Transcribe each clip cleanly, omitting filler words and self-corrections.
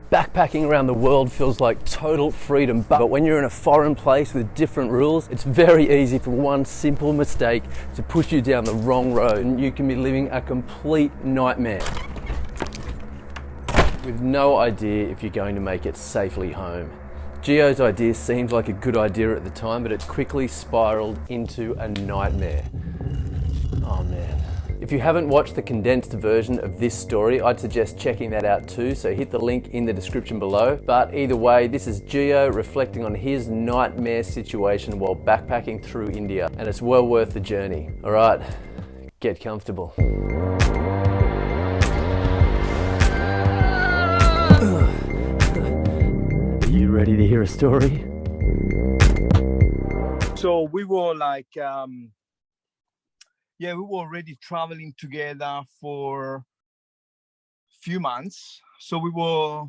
Backpacking around the world feels like total freedom, but when you're in a foreign place with different rules, it's very easy for one simple mistake to push you down the wrong road and you can be living a complete nightmare with no idea if you're going to make it safely home. Gio's idea seems like a good idea at the time, but it quickly spiraled into a nightmare. Oh man. If you haven't watched the condensed version of this story, I'd suggest checking that out too, so hit the link in the description below. But either way, this is Gio reflecting on his nightmare situation while backpacking through India, and it's well worth the journey. All right, get comfortable. Are you ready to hear a story? So we were like, we were already traveling together for a few months. So we were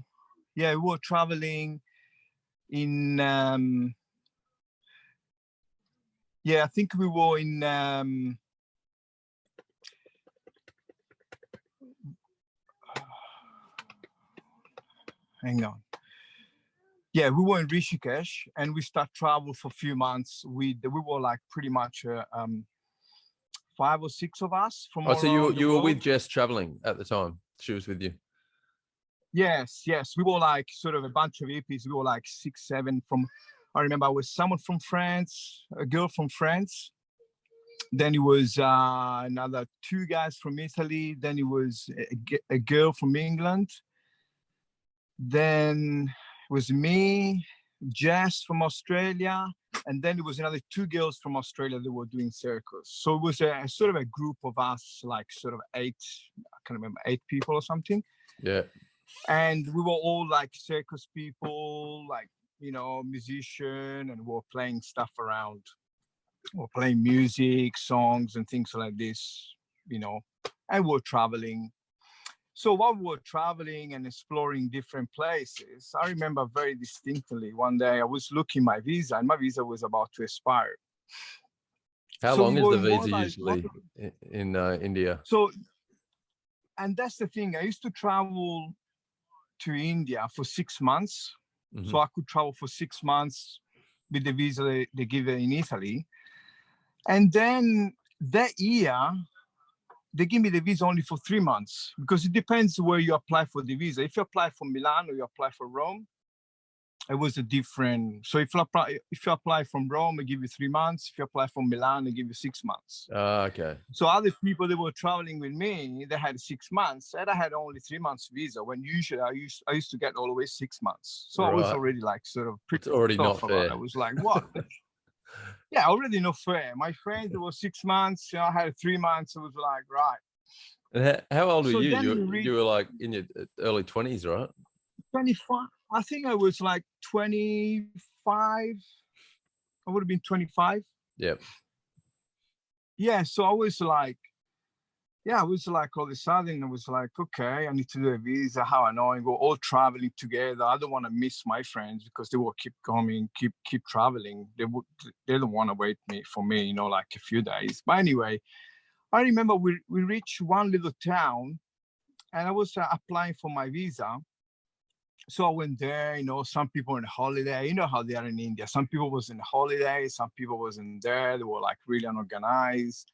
traveling in, I think we were in, hang on. Yeah, we were in Rishikesh and we start travel for a few months. We were like pretty much 5 or 6 of us from all so you were with Jess traveling at the time. She was with you. Yes. We were like sort of a bunch of hippies. We were like 6, 7 from, I remember I was someone from France, a girl from France. Then it was another 2 guys from Italy. Then it was a girl from England. Then it was me, Jess from Australia, and then it was another 2 girls from Australia that were doing circus. So it was a sort of a group of us, like sort of 8, I can't remember, 8 people or something. Yeah. And we were all like circus people, like, you know, musician, and we were playing stuff around. We were playing music, songs and things like this, you know, and we were traveling. So while we were traveling and exploring different places, I remember very distinctly one day I was looking my visa and my visa was about to expire. How long is the visa usually in India? So, and that's the thing. I used to travel to India for 6 months. Mm-hmm. So I could travel for 6 months with the visa they give in Italy. And then that year, they give me the visa only for 3 months because it depends where you apply for the visa. If you apply for Milan or you apply for Rome, it was a different. So if you apply from Rome, they give you 3 months. If you apply from Milan, they give you 6 months. Okay. So other people that were traveling with me, they had 6 months, and I had only 3 months visa. When usually I used to get always 6 months. So right. I was already like sort of pretty. It's already not fair. I was like, what? Yeah, already not fair. My friends, it was 6 months. You know, I had 3 months. It was like, right. And how old were you? You were like in your early 20s, right? 25. I think I was like 25. I would have been 25. Yep. Yeah. So I was like, all of a sudden, I was like, okay, I need to do a visa. How annoying. We're all traveling together. I don't want to miss my friends because they will keep coming, keep traveling. They don't want to wait for me, you know, like a few days. But anyway, I remember we reached one little town and I was applying for my visa. So I went there, you know, some people on holiday, you know how they are in India. Some people was in holiday, some people wasn't there. They were like really unorganized.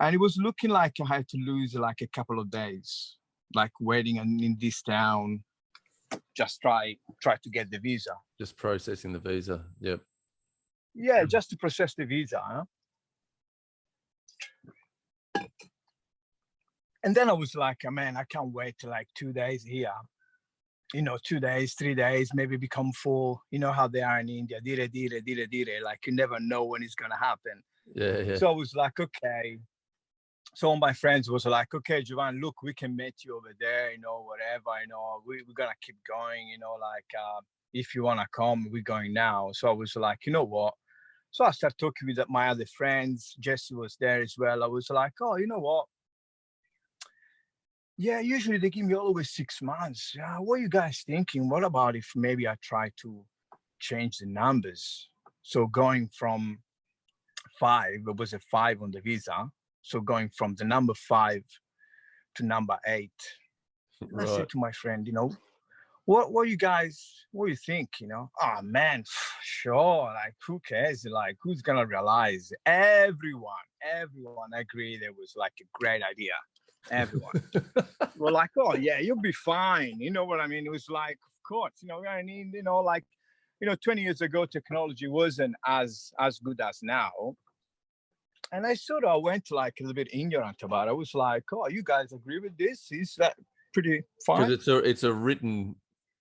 And it was looking like I had to lose like a couple of days, like waiting in this town, just try to get the visa. Just processing the visa. Yep. Yeah, just to process the visa. Huh? And then I was like, man, I can't wait till like 2 days here. You know, 2 days, 3 days, maybe become 4. You know how they are in India. Dire. Like you never know when it's gonna happen. Yeah. So I was like, okay. So all my friends was like, okay, Giovanni, look, we can meet you over there, you know, whatever, you know, we're gonna keep going, you know, like if you wanna come, we're going now. So I was like, you know what? So I started talking with my other friends. Jesse was there as well. I was like, oh, you know what? Yeah, usually they give me always 6 months. What are you guys thinking? What about if maybe I try to change the numbers? So going from 5, it was a 5 on the visa. So going from the number 5 to number 8. Right. I said to my friend, you know, what you guys, what you think, you know? Oh man, sure, like who cares? Like who's gonna realize? Everyone agreed it was like a great idea. Everyone. We're like, oh yeah, you'll be fine. You know what I mean? It was like, of course, you know what I mean? You know, like, 20 years ago, technology wasn't as good as now. And I sort of went like a little bit ignorant about it. I was like, oh, you guys agree with this? Is that pretty Because fine? it's a written,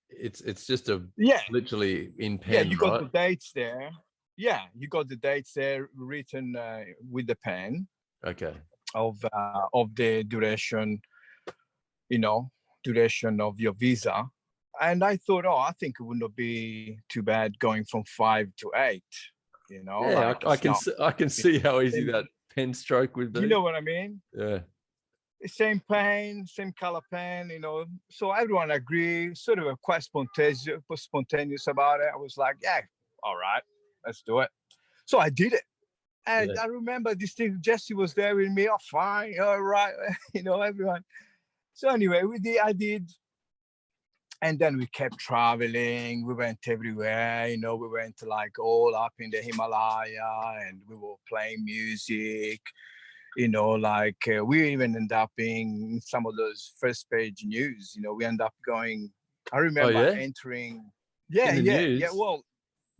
it's just a Yeah, literally in yeah, pen, you got the right? dates there. Yeah, you got the dates there written with the pen Okay. of the duration, you know, duration of your visa. And I thought, oh, I think it would not be too bad going from 5 to 8. You know, Yeah, like I it's can not. I can see how easy that pen stroke would You be. know what I mean? Yeah. Same pen, same color pen, you know. So everyone agreed, sort of quite spontaneous about it. I was like, yeah, all right, let's do it. So I did it. And Yeah. I remember this thing, Jesse was there with me. Oh, fine, all right, everyone. So anyway, I did. And then we kept traveling. We went everywhere, we went like all up in the Himalaya and we were playing music. We even end up in some of those first page news. We end up going. I Oh remember yeah? entering. In Yeah, the yeah, yeah. news? Well,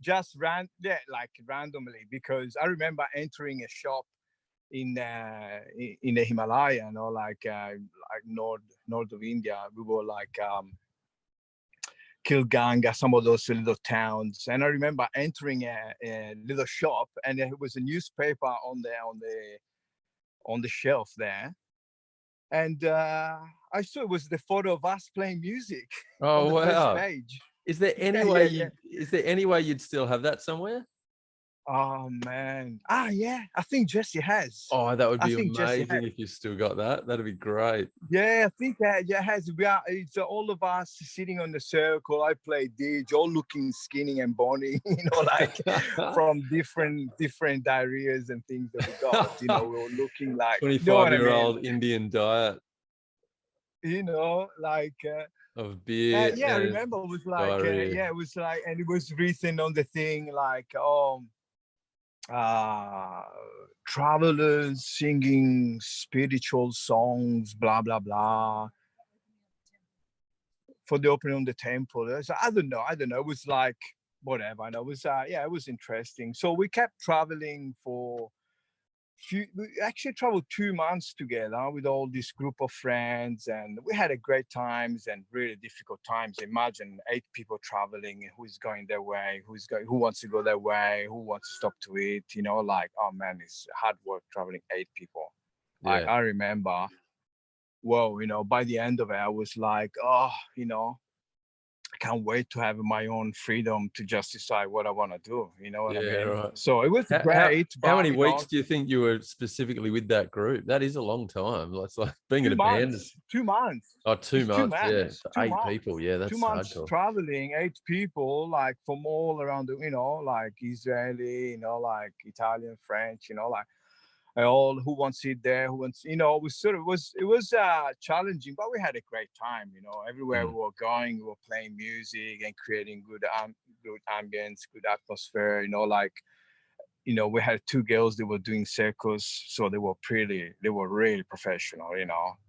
just yeah, like randomly, because I remember entering a shop in the Himalaya, like north of India. We were like Kilganga, some of those little towns, and I remember entering a little shop, and there was a newspaper on the shelf there, and I saw it was the photo of us playing music on Oh the first wow. page. Is there any Yeah, way yeah, yeah. you'd still have that somewhere? Oh man. Yeah. I think Jesse has. Oh, that would I be think Jesse has. amazing if you still got that. That'd be great. Yeah, I think yeah, has. It's all of us sitting on the circle. I play DJ, all looking skinny and bony, like from different diarrheas and things that we got. We were looking like, you know what I mean? 25-year-old Indian diet Like of beer yeah, I and remember it was like diarrhea. yeah, it was like, and it was written on the thing like, uh travelers singing spiritual songs, blah blah blah, for the opening of the temple. So I don't know. It was like whatever. I know it was yeah, it was interesting. So we kept traveling for we actually traveled 2 months together with all this group of friends, and we had a great times and really difficult times. Imagine 8 people traveling, who's going their way, who wants to go their way, who wants to stop to eat, like, oh man, it's hard work traveling 8 people. Like Yeah. I remember, whoa, by the end of it, I was like, oh, I can't wait to have my own freedom to just decide what I want to do. You know what I Yeah, mean? right. So it was great, How but many weeks do you think you were specifically with that group? That is a long time. It's like being in two a band. months, 2 months. Oh, two It's two months. Yeah. months, For two 8 people. months, Yeah, two that's months hardcore. traveling, 8 people, like from all around the, like Israeli, like Italian, French, like all who wants to eat there, who wants, it was challenging, but we had a great time. Everywhere we Mm. were going, we were playing music and creating good ambience, good atmosphere. We had 2 girls that were doing circus, so they were really professional.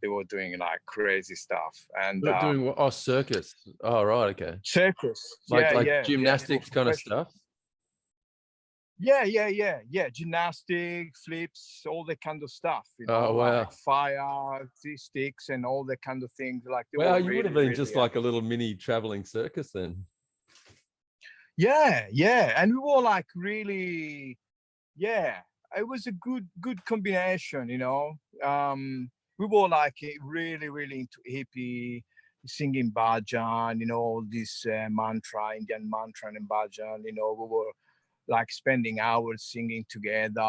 They were doing like crazy stuff, and Doing what? Oh, circus. Oh, right. Okay. circus. Like Yeah, like yeah, yeah. They were gymnastics kind of professional. stuff. Yeah, yeah, yeah, yeah. Gymnastic, flips, all that kind of stuff. Oh, Like wow. fire, sticks, and all that kind of things. Like they Wow, were you would have really, been really. just like a little mini traveling circus then. Yeah, yeah, and we were like really, yeah. It was a good combination. We were like really, really into hippie, singing bhajan. All this mantra, Indian mantra and bhajan. We were like spending hours singing together.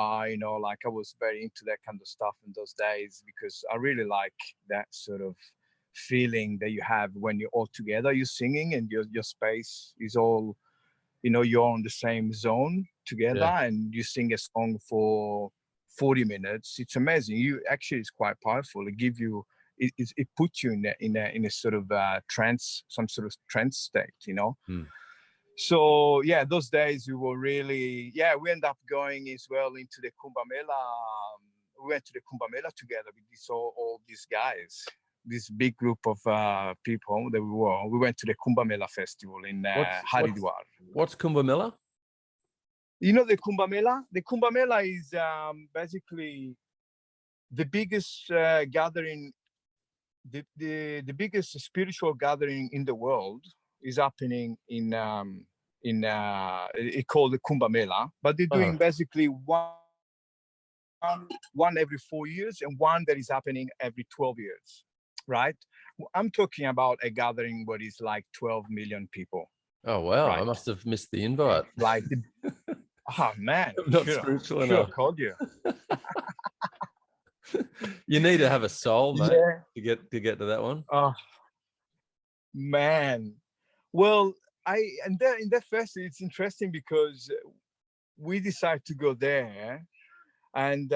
Like I was very into that kind of stuff in those days, because I really like that sort of feeling that you have when you're all together, you're singing, and your space is all, you're on the same zone together, Yeah. and you sing a song for 40 minutes. It's amazing. You actually, it's quite powerful. It gives you it puts you in a sort of trance, some sort of trance state, you know. Mm. So yeah, those days we were really, yeah, we ended up going as well into the Kumbh Mela. We went to the Kumbh Mela together with all these guys, this big group of people that we went to the Kumbh Mela festival in Haridwar. What's Kumbh Mela? You know the Kumbh Mela? The Kumbh Mela is basically the biggest gathering, the biggest spiritual gathering in the world is happening in it called the Kumbh Mela, but they're doing basically one every 4 years and one that is happening every 12 years, right? I'm talking about a gathering where it's like 12 million people. Oh wow, right? I must have missed the invite. Like, oh man, I'm not spiritual should enough. have called you. You need to have a soul, mate, Yeah. to get to that one. Oh man. Well, in that festival, it's interesting because we decided to go there, and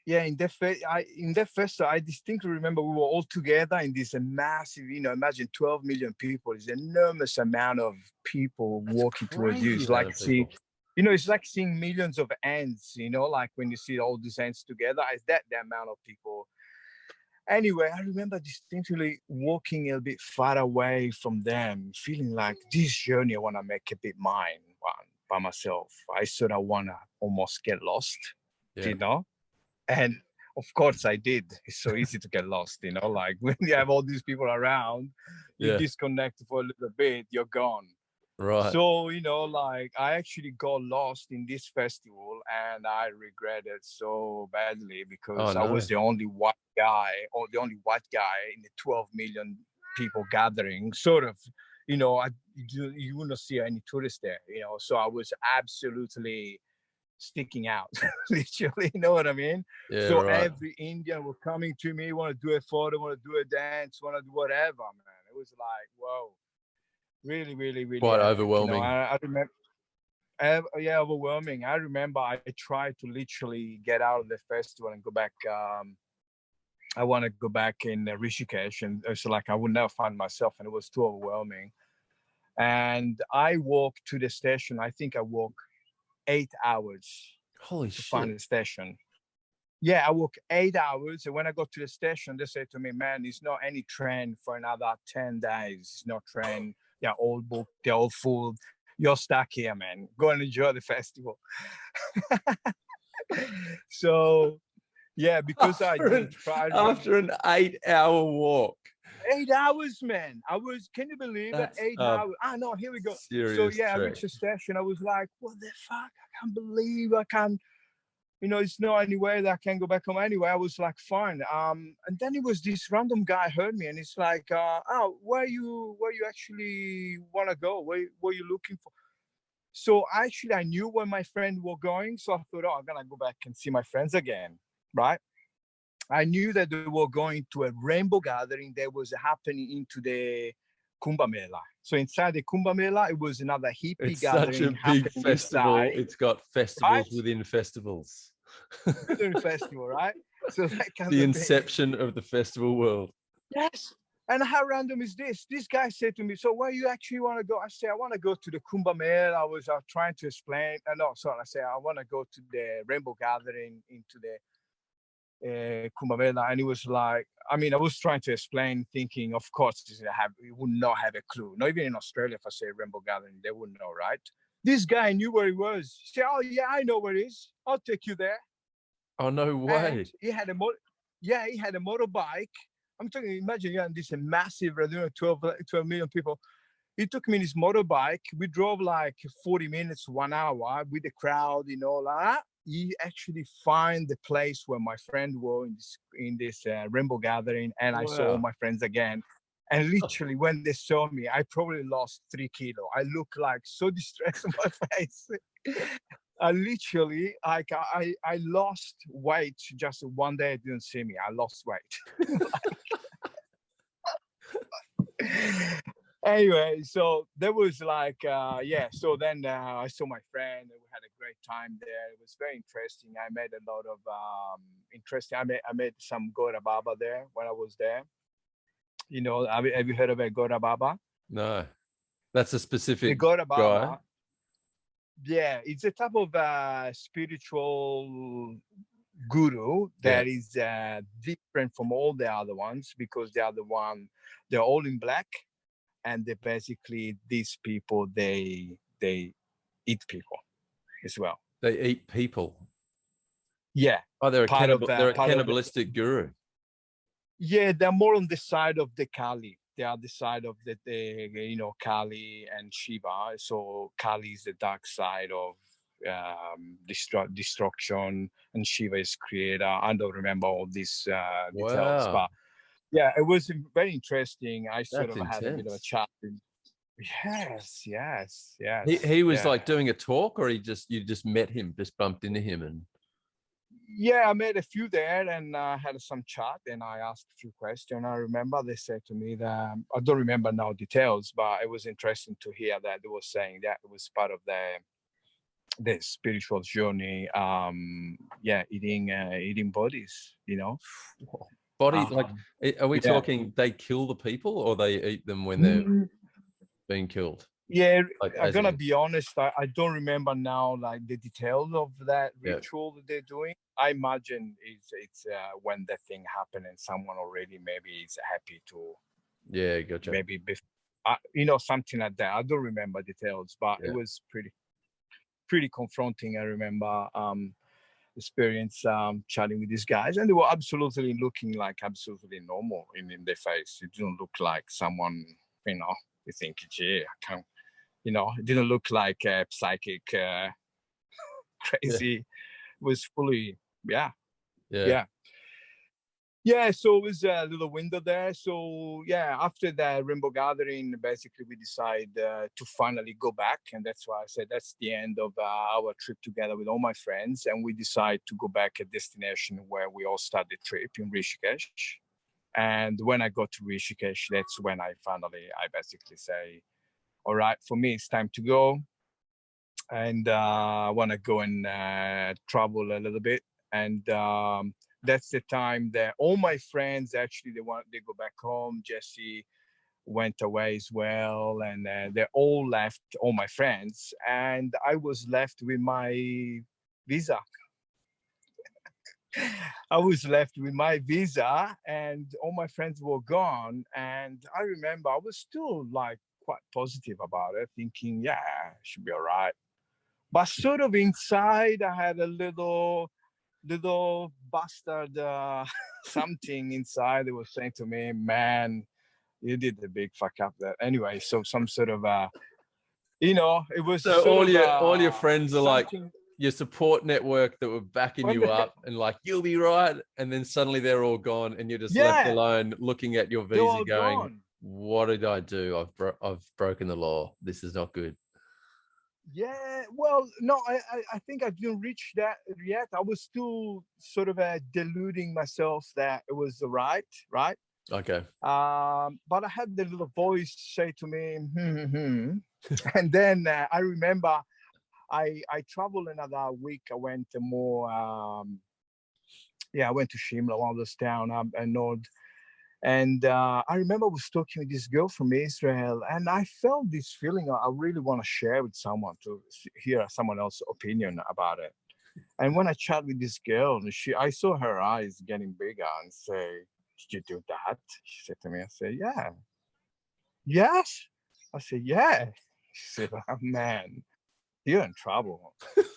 yeah, in that festival, I distinctly remember we were all together in this massive, you know, imagine 12 million people. It's an enormous amount of people walking towards you. It's like seeing, you know, it's like seeing millions of ants, you know, like when you see all these ants together, it's that the amount of people. Anyway, I remember distinctly walking a bit far away from them, feeling like this journey I want to make a bit mine by myself. I sort of want to almost get lost, you know? And of course I did. It's so easy to get lost, you know, like when you have all these people around, you disconnect for a little bit, you're gone. Right. So, you know, like I actually got lost in this festival and I regret it so badly because I was the only white guy in the 12 million people gathering, sort of, you know, you wouldn't see any tourists there, you know, so I was absolutely sticking out, literally, you know what I mean? Yeah, so right. every Indian were coming to me, want to do a photo, want to do a dance, want to do whatever, man. It was like, whoa. Really, really, really quite overwhelming. You know, I remember, yeah, overwhelming. I remember I tried to literally get out of the festival and go back. I want to go back in Rishikesh, and it's like I would never find myself, and it was too overwhelming. And I walked to the station. I think I walked 8 hours. Holy to shit. find the station. Yeah, I walked 8 hours, and when I got to the station, they said to me, "Man, there's not any train for another 10 days. There's no train. They're all booked. They're all full. You're stuck here, man. Go and enjoy the festival." So, yeah, because after an 8-hour walk. 8 hours, man. Can you believe it? 8 hours. No, here we go. So, yeah, I reached the station. I was like, what the fuck? I can't believe I can't. You know, it's not any way that I can go back home anyway. I was like, fine. And then it was this random guy heard me, and it's like, where you actually want to go? What are you looking for? So actually, I knew where my friends were going. So I thought, I'm going to go back and see my friends again, right? I knew that they were going to a rainbow gathering that was happening into the Kumbh Mela. So inside the Kumbh Mela, it was another hippie gathering. It's such a big festival. Inside, it's got festivals within festivals. Within festival, right? So that kind the inception of the festival world. Yes. And how random is this? This guy said to me, "So where you actually want to go?" I say, "I want to go to the Kumbh Mela." I was trying to explain. I say, "I want to go to the rainbow gathering into the Kumbh Mela," and it was like, I was trying to explain, thinking, of course, you would not have a clue. Not even in Australia, if I say rainbow gathering, they wouldn't know, right? This guy knew where he was. He said, "Oh yeah, I know where it is. I'll take you there." Oh no way! And he had a motorbike. I'm talking. Imagine you're in this massive, 12 million people. He took me in his motorbike. We drove like 40 minutes, 1 hour with the crowd, you know, like that. He actually find the place where my friend were in this rainbow gathering, and I saw all my friends again. And literally, when they saw me, I probably lost 3 kilos. I look like so distressed on my face. I literally, I lost weight just one day. It didn't see me. I lost weight. Anyway, so there was like yeah, so then I saw my friend and we had a great time there. It was very interesting. I met a lot of interesting. I met some Gora Baba there when I was there. You know, have you heard of a Gora Baba? No, that's a The specific Gora guy. Baba, yeah, it's a type of spiritual guru Yeah. that is different from all the other ones because the other one, they're all in black, and they basically, these people, they eat people as well. They eat people. Yeah, Oh, they're a part of the, cannibalistic guru. yeah, they're more on the side of the Kali. They are the side of the you know, Kali and Shiva. So Kali is the dark side of destruction, and Shiva is creator. I don't remember all these details, Wow, but yeah, it was very interesting. I sort that's of had a bit of a intense. chat. Yes, yes, yes, He was yeah. like doing a talk, or you just met him, just bumped into him, and Yeah, I met a few there and had some chat, and I asked a few questions. I remember they said to me that I don't remember now details, but it was interesting to hear that they were saying that it was part of the spiritual journey. Yeah, eating bodies, you know. body like. Um, Are we yeah. talking they kill the people, or they eat them when they're Mm, being killed? yeah, Like I'm as gonna in, be honest. I don't remember now like the details of that yeah, ritual that they're doing. I imagine it's when the thing happened and someone already maybe is happy to yeah, gotcha. maybe you know, something like that. I don't remember details, but it Yeah, was pretty confronting. I remember experience chatting with these guys, and they were absolutely looking like absolutely normal in their face. It didn't look like someone, you know, you think, gee, I can't, you know, it didn't look like a psychic yeah, crazy. It was fully, yeah, yeah. yeah. Yeah, so it was a little window there. So yeah, after the rainbow gathering, basically we decide to finally go back, and that's why I said that's the end of our trip together with all my friends, and we decide to go back a destination where we all started the trip in Rishikesh. And when I got to Rishikesh, that's when I basically say, all right, for me it's time to go, and I want to go and travel a little bit. And that's the time that all my friends actually they go back home. Jesse went away as well, and they all left. All my friends, and I was left with my visa. I was left with my visa, and all my friends were gone. And I remember I was still like quite positive about it, thinking, yeah, it should be all right. But sort of inside, I had a little bastard something inside that was saying to me, "Man, you did the big fuck up there." Anyway, so some sort of you know, it was So sort of all your friends are like something your support network that were backing when you up and like you'll be right, and then suddenly they're all gone, and you're just left yeah, alone looking at your they were visa, all going, gone. "What did I do? I've broken the law. This is not good." Yeah, well, no, I think I didn't reach that yet. I was still sort of deluding myself that it was the right. Okay. But I had the little voice say to me, and then I remember I traveled another week. I went to more, yeah, I went to Shimla, one of those town up in North. And I remember I was talking with this girl from Israel, and I felt this feeling I really want to share with someone to hear someone else's opinion about it. And when I chat with this girl, I saw her eyes getting bigger and say, "Did you do that?" She said to me. I said, "Yeah." "Yes." I said, "Yeah." She said, "Oh, man, you're in trouble."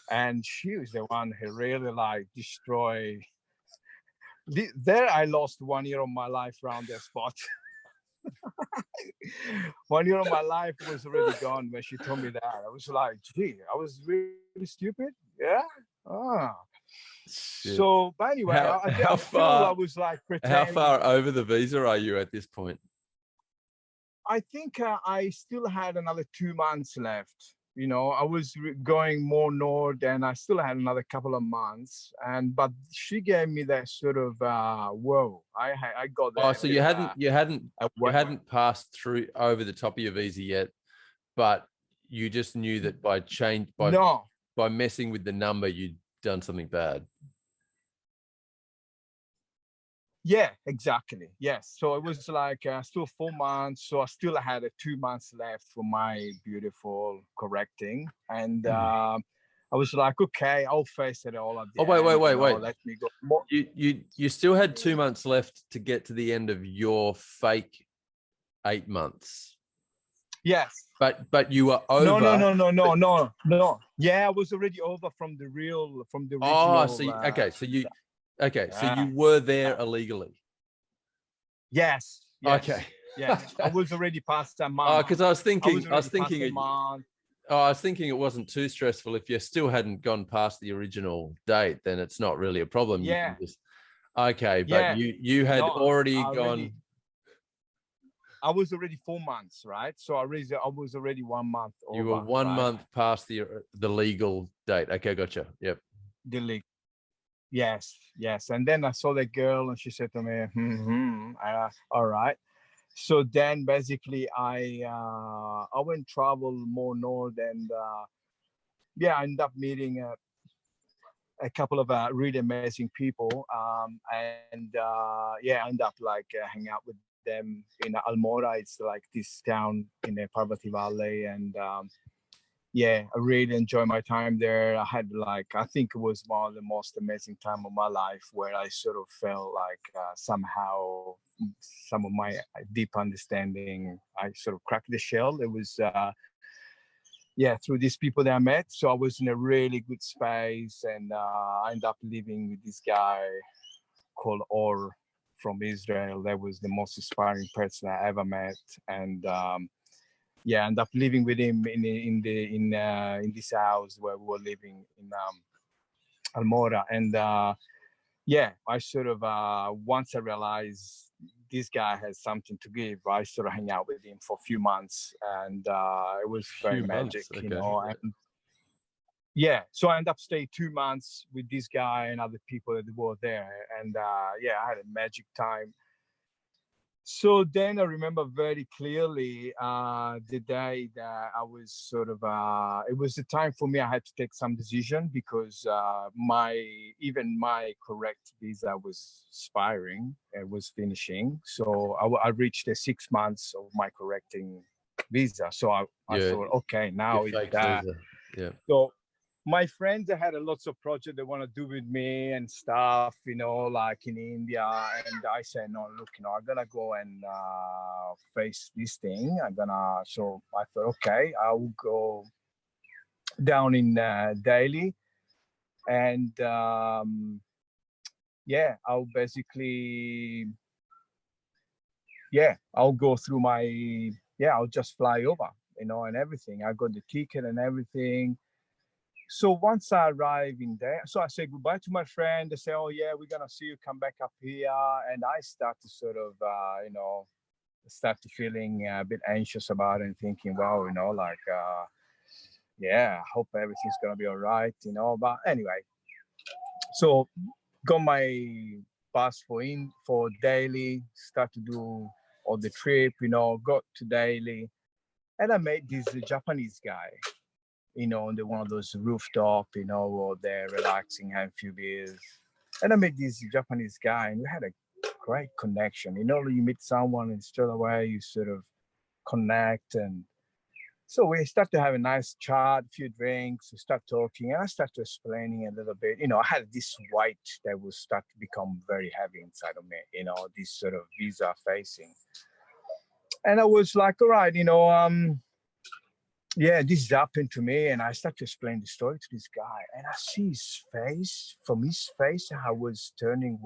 And she was the one who really like destroyed. There, I lost 1 year of my life around that spot. 1 year of my life was already gone when she told me that. I was like, gee, I was really stupid. Yeah. Ah. Shit. So, but anyway, How I feel I was like how pretending. far over the visa are you at this point? I think I still had another 2 months left. you know, I was going more north, and I still had another couple of months. But she gave me that sort of whoa. I got that. Oh, so you hadn't passed through over the top of your visa yet, but you just knew that no. by messing with the number, you'd done something bad. Yeah, exactly. Yes. So it was like still 4 months. So I still had 2 months left for my beautiful correcting. And I was like, okay, I'll face it all at the Oh, wait. Let me go. More. You still had 2 months left to get to the end of your fake 8 months. Yes. But you were over. No. Yeah, I was already over from the original. Oh, so you were there illegally. Yes. Okay. Yes. I was already past a month. Oh, because I was thinking it wasn't too stressful. If you still hadn't gone past the original date, then it's not really a problem. Yeah. You can just, okay, but you had already gone. I was already 4 months, right? So I was already 1 month over. You were 1 month past the legal date. Okay, gotcha. Yep. The legal. Yes. And then I saw the girl, and she said to me, all right. So then basically I went travel more north, and I ended up meeting a couple of really amazing people, and I ended up like hanging out with them in Almora. It's like this town in the Parvati Valley, and I really enjoyed my time there. I had I think it was one of the most amazing time of my life, where I sort of felt like somehow some of my deep understanding, I sort of cracked the shell. It was through these people that I met. So I was in a really good space, and I ended up living with this guy called Or from Israel. That was the most inspiring person I ever met, and I ended up living with him in this house where we were living in Almora. And I sort of once I realized this guy has something to give, I sort of hang out with him for a few months, and it was very magic, you know. And so I ended up staying 2 months with this guy and other people that were there, and I had a magic time. So then I remember very clearly the day that I was sort of, it was the time for me, I had to take some decision, because my correct visa was expiring, it was finishing. So I reached the 6 months of my correcting visa. So I thought, okay, now it's that. Yeah. So my friends, they had lots of projects they want to do with me and stuff, you know, like in India. And I said, no, look, you know, I'm going to go and face this thing. So I thought, okay, I will go down in Delhi. And I'll basically, I'll go through I'll just fly over, you know, and everything. I got the ticket and everything. So once I arrive in there, so I say goodbye to my friend. They say, oh, yeah, we're going to see you come back up here. And I start to sort of, start to feeling a bit anxious about it, and thinking, wow, you know, like, I hope everything's going to be all right, you know. But anyway, so got my bus for Delhi, start to do all the trip, you know, got to Delhi. And I met this Japanese guy, you know, on one of those rooftop, you know, or they're relaxing, having a few beers. And I met this Japanese guy, and we had a great connection. You know, you meet someone and straight away you sort of connect. And so we start to have a nice chat, a few drinks, we start talking, and I start to explaining a little bit. You know, I had this weight that would start to become very heavy inside of me, you know, this sort of visa facing. And I was like, all right, you know, this happened to me. And I start to explain the story to this guy, and I see his face, from his face, how it was turning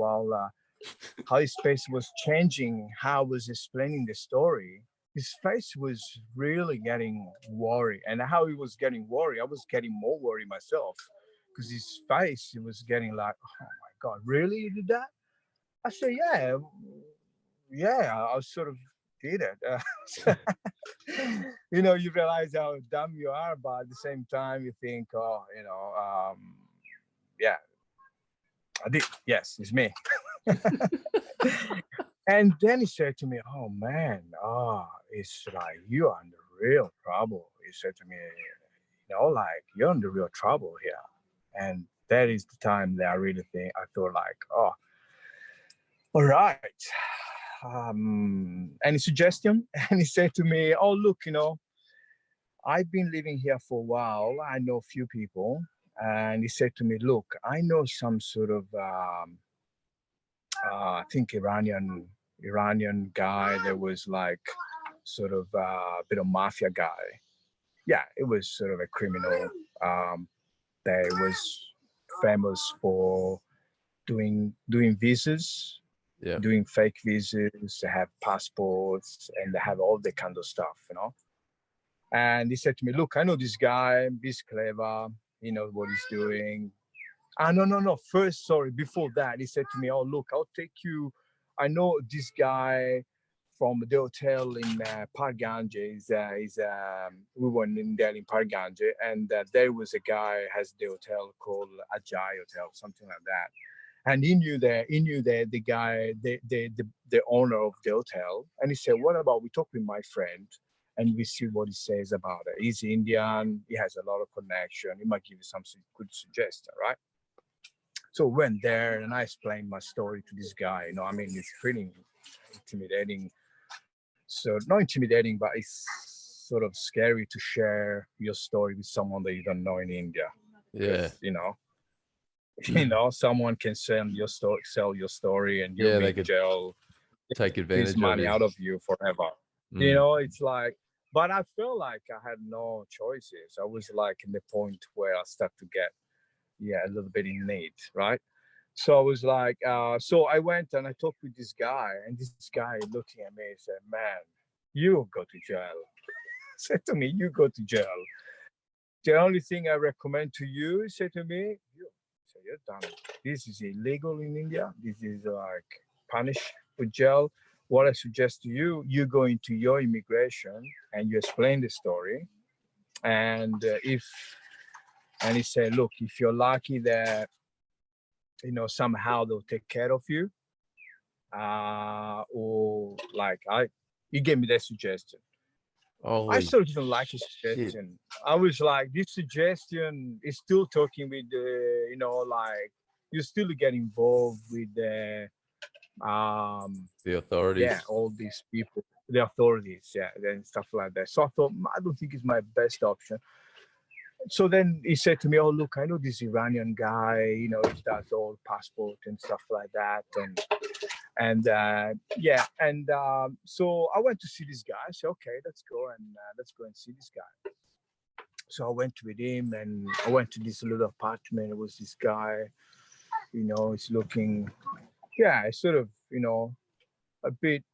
how his face was changing, how I was explaining the story. His face was really getting worried, and how he was getting worried, I was getting more worried myself, because his face, it was getting like, oh my God, really, you did that? I said, I sort of did it. You know, you realize how dumb you are, but at the same time, you think, oh, yeah, I did. Yes, it's me. And then he said to me, "Oh man, it's like you're under real trouble." He said to me, like you're under real trouble here. And that is the time that I thought like, oh, all right. Any suggestion? And he said to me, "Oh, look, I've been living here for a while. I know a few people." And he said to me, "Look, I know some sort of, I think Iranian guy that was like sort of a bit of mafia guy. Yeah, it was sort of a criminal that was famous for doing visas, Yeah. doing fake visas, to have passports, and they have all the kind of stuff. And he said to me, "Look, I know this guy. He's clever. He knows what he's doing." Ah, no, no, no. First, sorry, before that, he said to me, "Oh, look, I'll take you. I know this guy from the hotel in Park Ganges. We went in there in Park Ganges, and there was a guy has the hotel called Ajay Hotel, something like that. And he knew that the guy, the owner of the hotel. And he said, what about we talk with my friend and we see what he says about it. He's Indian. He has a lot of connection. He might give you some good suggestion, right?" So we went there and I explained my story to this guy. I mean, it's pretty intimidating. So not intimidating, but it's sort of scary to share your story with someone that you don't know in India. Yeah. Someone can sell your story, and you'll Yeah, be they in could jail, take this advantage of money you. out of you forever. Mm. It's like, but I felt like I had no choices. I was like in the point where I start to get, a little bit in need, right? So I was like, so I went and I talked with this guy, and this guy looking at me and said, "Man, you go to jail." Said to me, "You go to jail. The only thing I recommend to you," said to me, "You're done. This is illegal in India. This is like punished with jail. What I suggest to you, you go into your immigration and you explain the story. And and he said, look, if you're lucky that, somehow they'll take care of you, or like he gave me that suggestion. I Holy sort of didn't like his shit. suggestion. I was like, this suggestion is still talking with like you still get involved with The authorities. all these people, the authorities, and stuff like that. So I thought, I don't think it's my best option. So then he said to me, "Oh, look, I know this Iranian guy, he does all passport and stuff like that." And so I went to see this guy. I said, "Okay, let's go and see this guy." So I went with him, and I went to this little apartment. It was this guy, he's looking, sort of, a bit.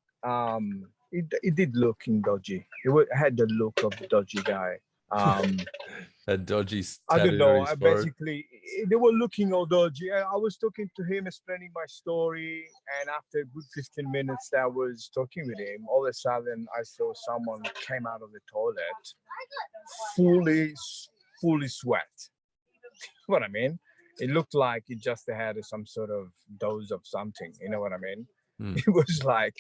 It did looking dodgy. Had the look of the dodgy guy. A dodgy I don't tattoo on know. his I forehead. basically, they were looking all dodgy. I was talking to him, explaining my story, and after a good 15 minutes that I was talking with him, all of a sudden I saw someone came out of the toilet, fully, fully sweat. What I mean? It looked like he just had some sort of dose of something. You know what I mean? Mm. It was like,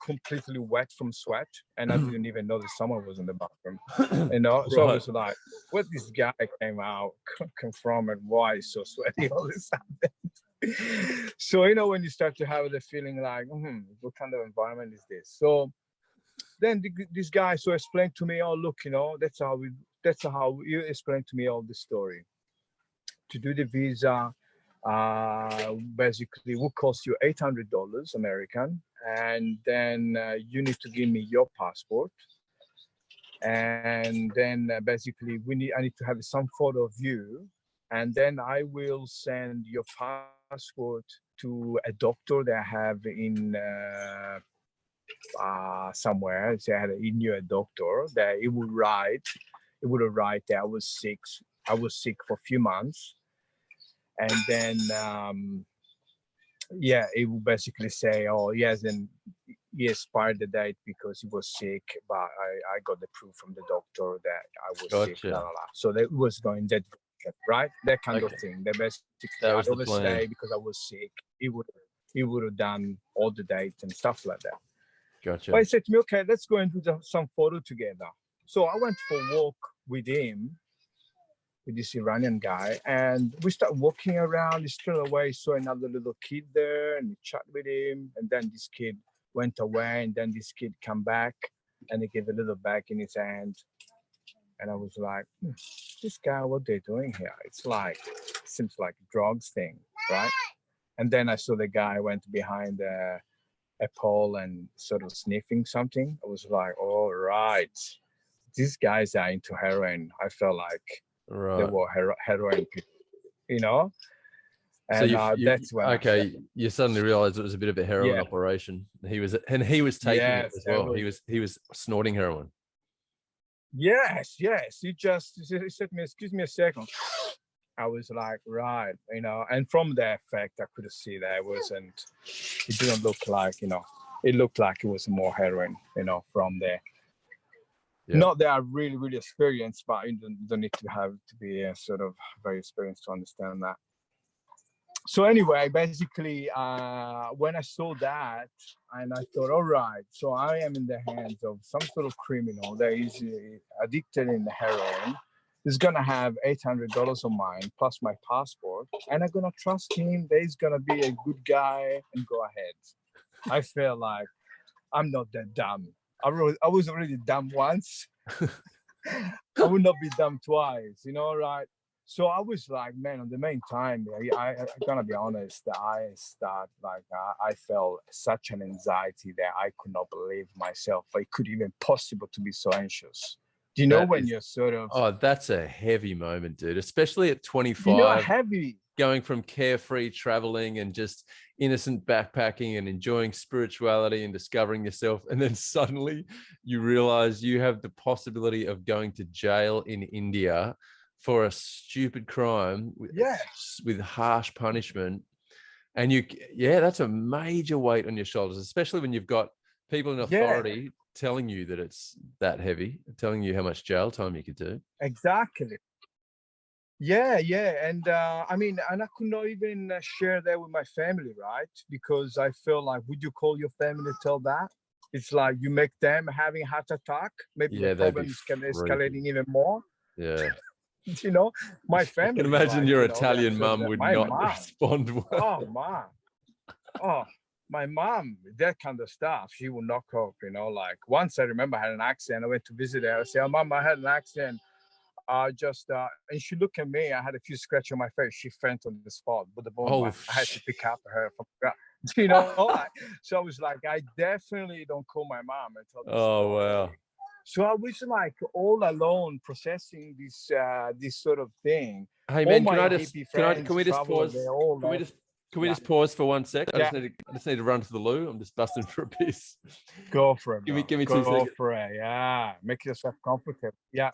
completely wet from sweat, and I didn't even know that someone was in the bathroom. So I Right. was like, "Where this guy came out come from, and why he's so sweaty all this time?" So when you start to have the feeling like, what kind of environment is this? So then this guy so explained to me, "Oh, look, that's how you explained to me all the story. To do the visa, basically will cost you $800 American, and then you need to give me your passport, and then basically I need to have some photo of you, and then I will send your passport to a doctor that I have in somewhere. So he knew a doctor that it would write that I was sick for a few months, and then it will basically say, oh yes, and he expired the date because he was sick, but I got the proof from the doctor that I was sick, Gotcha. blah, blah, blah. So that was going that direction, right? That kind of Okay. thing. The best That I was the overstay plan. because I was sick. He would have done all the dates and stuff like that. Gotcha. But he said to me, okay, let's go and do some photo together. So I went for a walk with him, with this Iranian guy, and we start walking around. He straight away saw another little kid there, and we chat with him. And then this kid went away, and then this kid come back, and he gave a little bag in his hand. And I was like, this guy, what they doing here? It's like, seems like a drugs thing, right? And then I saw the guy went behind a pole and sort of sniffing something. I was like, all right, these guys are into heroin. I felt like they Right. were heroin people, you know? So And that's when I felt, you suddenly realized it was a bit of a heroin yeah, operation. He was taking it yes, as it well. was, He was snorting heroin. yes. He said to me, excuse me a second. I was like, right, you know, and from the effect, I could see that it didn't look like, you know, it looked like it was more heroin, you know, from there. Yeah. Not that I really, really experienced, but you don't need to be sort of very experienced to understand that. So anyway, basically, when I saw that, and I thought, all right, so I am in the hands of some sort of criminal that is addicted in the heroin. He's gonna have $800 on mine plus my passport, and I'm gonna trust him that he's gonna be a good guy and go ahead. I feel like I'm not that dumb. I was already dumb once. I would not be dumb twice, you know, right? So I was like, man, on the main time, I gonna be honest, I felt such an anxiety that I could not believe myself. It could even possible to be so anxious. Do you know when you're sort of, oh, that's a heavy moment, dude, especially at you know, 25, heavy. going from carefree traveling and just innocent backpacking and enjoying spirituality and discovering yourself. And then suddenly you realize you have the possibility of going to jail in India for a stupid crime with harsh punishment. And that's a major weight on your shoulders, especially when you've got people in authority telling you that it's that heavy, telling you how much jail time you could do. Exactly. Yeah. And I mean, and I could not even share that with my family, right? Because I feel like, would you call your family to tell that? It's like you make them having a heart attack. Maybe the problem is escalating even more. Yeah. You know, my family. I can imagine your Italian mum would my not mom, respond well. Oh, mom. Oh, my mom, that kind of stuff, she will knock up, you know. Like once I remember I had an accident. I went to visit her. I said, oh, mom, I had an accident. And she looked at me. I had a few scratches on my face. She fainted on the spot. But the moment I had to pick up her from the ground. You know, so I was like, I definitely don't call my mom and tell this story. Wow. So I was like all alone processing this sort of thing. Hey man, can we just pause? Can we just pause for 1 sec? I just need to run to the loo. I'm just busting for a piss. Go for it. Give me 2 seconds. Go for it. Yeah. Make yourself comfortable. Yeah.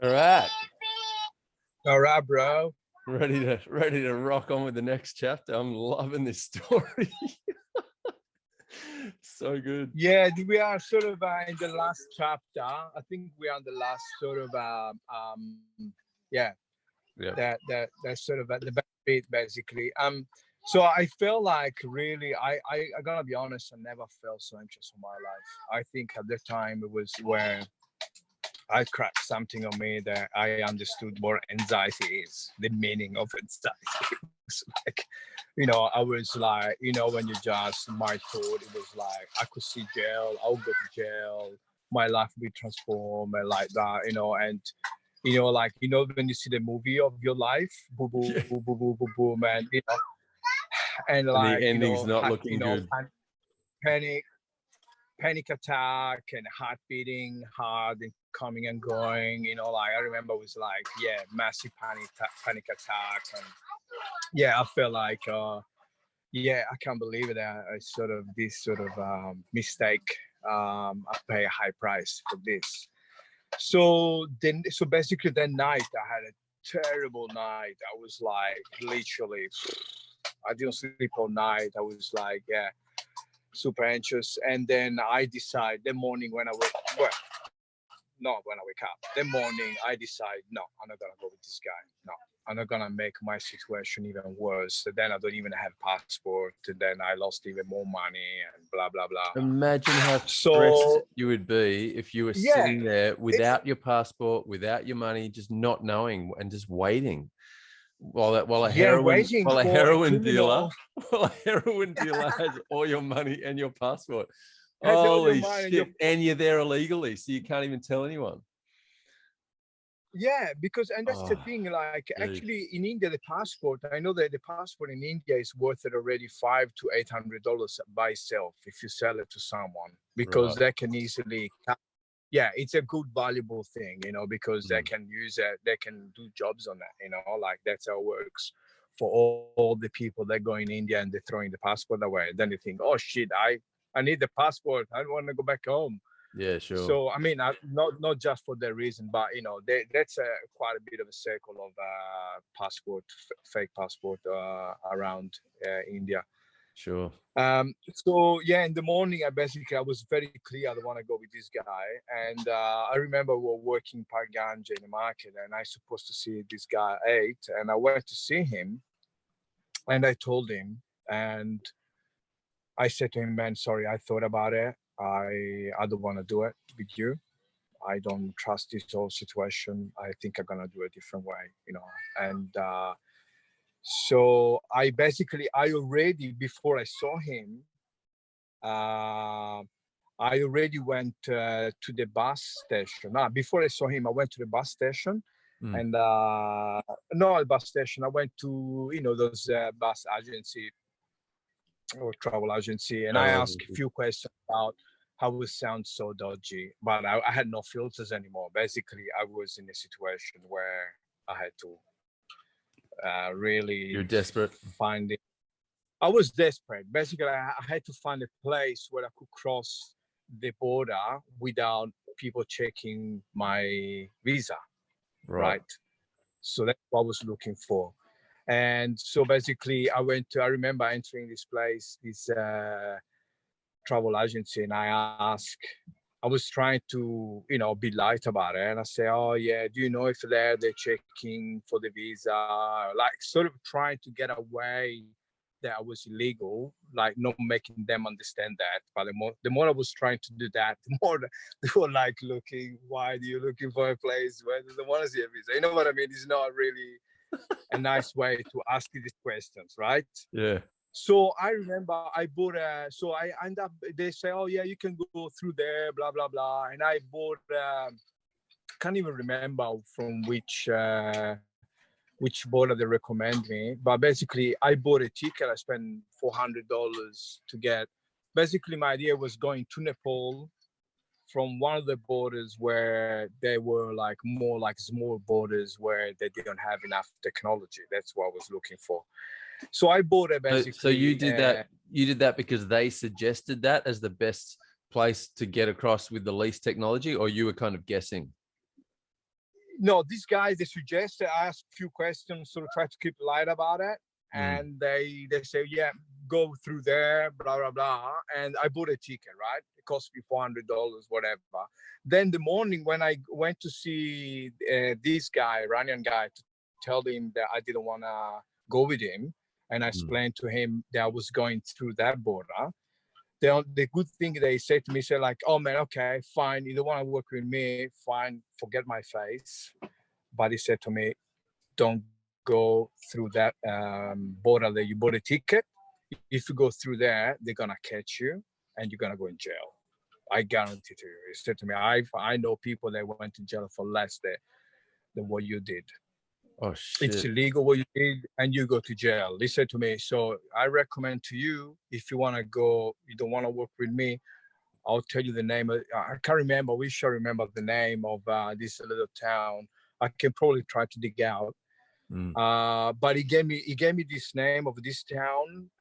All right. All right, bro. Ready to rock on with the next chapter. I'm loving this story. So good. Yeah, we are sort of in the last chapter. I think we are on the last sort of yeah, Yeah. that's sort of the best bit basically. So I felt like really I gotta be honest, I never felt so anxious in my life. I think at the time it was where I cracked something on me that I understood what anxiety is, the meaning of anxiety. It's like, I was like, when you just, my thought, it was like, I could see jail, I'll go to jail, my life will be transformed and like that, and, like, when you see the movie of your life, boom, boom, Yeah. boom, boom, boom, boom, boom, and, and And the like, ending's not looking good. panic, panic attack and heart beating hard and coming and going, like I remember it was like, yeah, massive panic attack. And yeah, I felt like, yeah, I can't believe it. I sort of this sort of mistake. I pay a high price for this. So basically that night I had a terrible night. I was like, literally, I didn't sleep all night. I was like, yeah, super anxious. And then I decide the morning when I wake, well, not when I wake up, the morning I decide, no, I'm not gonna go with this guy. No, I'm not gonna make my situation even worse. So then I don't even have passport, and then I lost even more money and blah blah blah. Imagine how stressed So you would be if you were yeah, sitting there it's without your passport, without your money, just not knowing and just waiting while a yeah, heroin waiting while a for a heroin dealer criminal while a heroin dealer has all your money and your passport. has all your Holy money and your. shit. And you're there illegally, so you can't even tell anyone. Yeah, because and that's the Oh, thing. Like dude. actually, in India, the passport. I know that the passport in India is worth it already $500 to $800 by itself if you sell it to someone, because Right. they can easily. Yeah, it's a good valuable thing, because they Mm. can use it. They can do jobs on that. Like that's how it works for all the people that go in India and they're throwing the passport away. Then they think, oh shit, I need the passport. I don't want to go back home. Yeah, sure. So I mean, not just for that reason, but that's quite a bit of a circle of passport, fake passport around India. Sure. So yeah, in the morning, I was very clear I don't want to go with this guy, and I remember we were working Park Ganja in the market, and I supposed to see this guy at 8, and I went to see him, and I told him, and I said to him, man, sorry, I thought about it. I don't want to do it with you. I don't trust this whole situation. I think I'm gonna do it a different way. And so I already before I saw him, uh, I already went to the bus station. Before I saw him, I went to the bus station, Mm. and no, a bus station. I went to those bus agency or travel agency, and I Travel asked a agency. few questions about how it sounds so dodgy, but I had no filters anymore. Basically, I was in a situation where I had to You're really desperate. find it. I was desperate. Basically, I had to find a place where I could cross the border without people checking my visa, Right. right? So that's what I was looking for. And so basically, I remember entering this place, this travel agency, and I was trying to, be light about it. And I say, oh yeah, do you know if they're checking for the visa? Like sort of trying to get away that I was illegal, like not making them understand that. But the more I was trying to do that, the more they were like looking, why are you looking for a place where they don't want to see a visa? You know what I mean? It's not really a nice way to ask you these questions, right? Yeah. So I remember I bought so I end up, they say, oh yeah, you can go through there, blah, blah, blah. And I bought, can't even remember from which border they recommend me. But basically I bought a ticket. I spent $400 to get, basically my idea was going to Nepal from one of the borders where they were like more like small borders where they didn't have enough technology. That's what I was looking for. So I bought it So you basically. did that. You did that because they suggested that as the best place to get across with the least technology, or you were kind of guessing? no, these guys, they suggested, I asked a few questions, sort of try to keep light about it. And they say, yeah, go through there, blah, blah, blah. And I bought a ticket, right? It cost me $400, whatever. Then the morning when I went to see this guy, Iranian guy, to tell him that I didn't want to go with him, and I explained to him that I was going through that border. The good thing they said to me, say like, oh man, okay, fine. You don't want to work with me, fine, forget my face. But he said to me, don't go through that border that you bought a ticket. If you go through there, they're gonna catch you and you're gonna go in jail. I guarantee to you. He said to me, I know people that went to jail for less than what you did. Oh shit. It's illegal what you did and you go to jail. He said to me, so I recommend to you, if you want to go, you don't want to work with me, I'll tell you the name. I can't remember. We should remember the name of this little town. I can probably try to dig out. But he gave me this name of this town,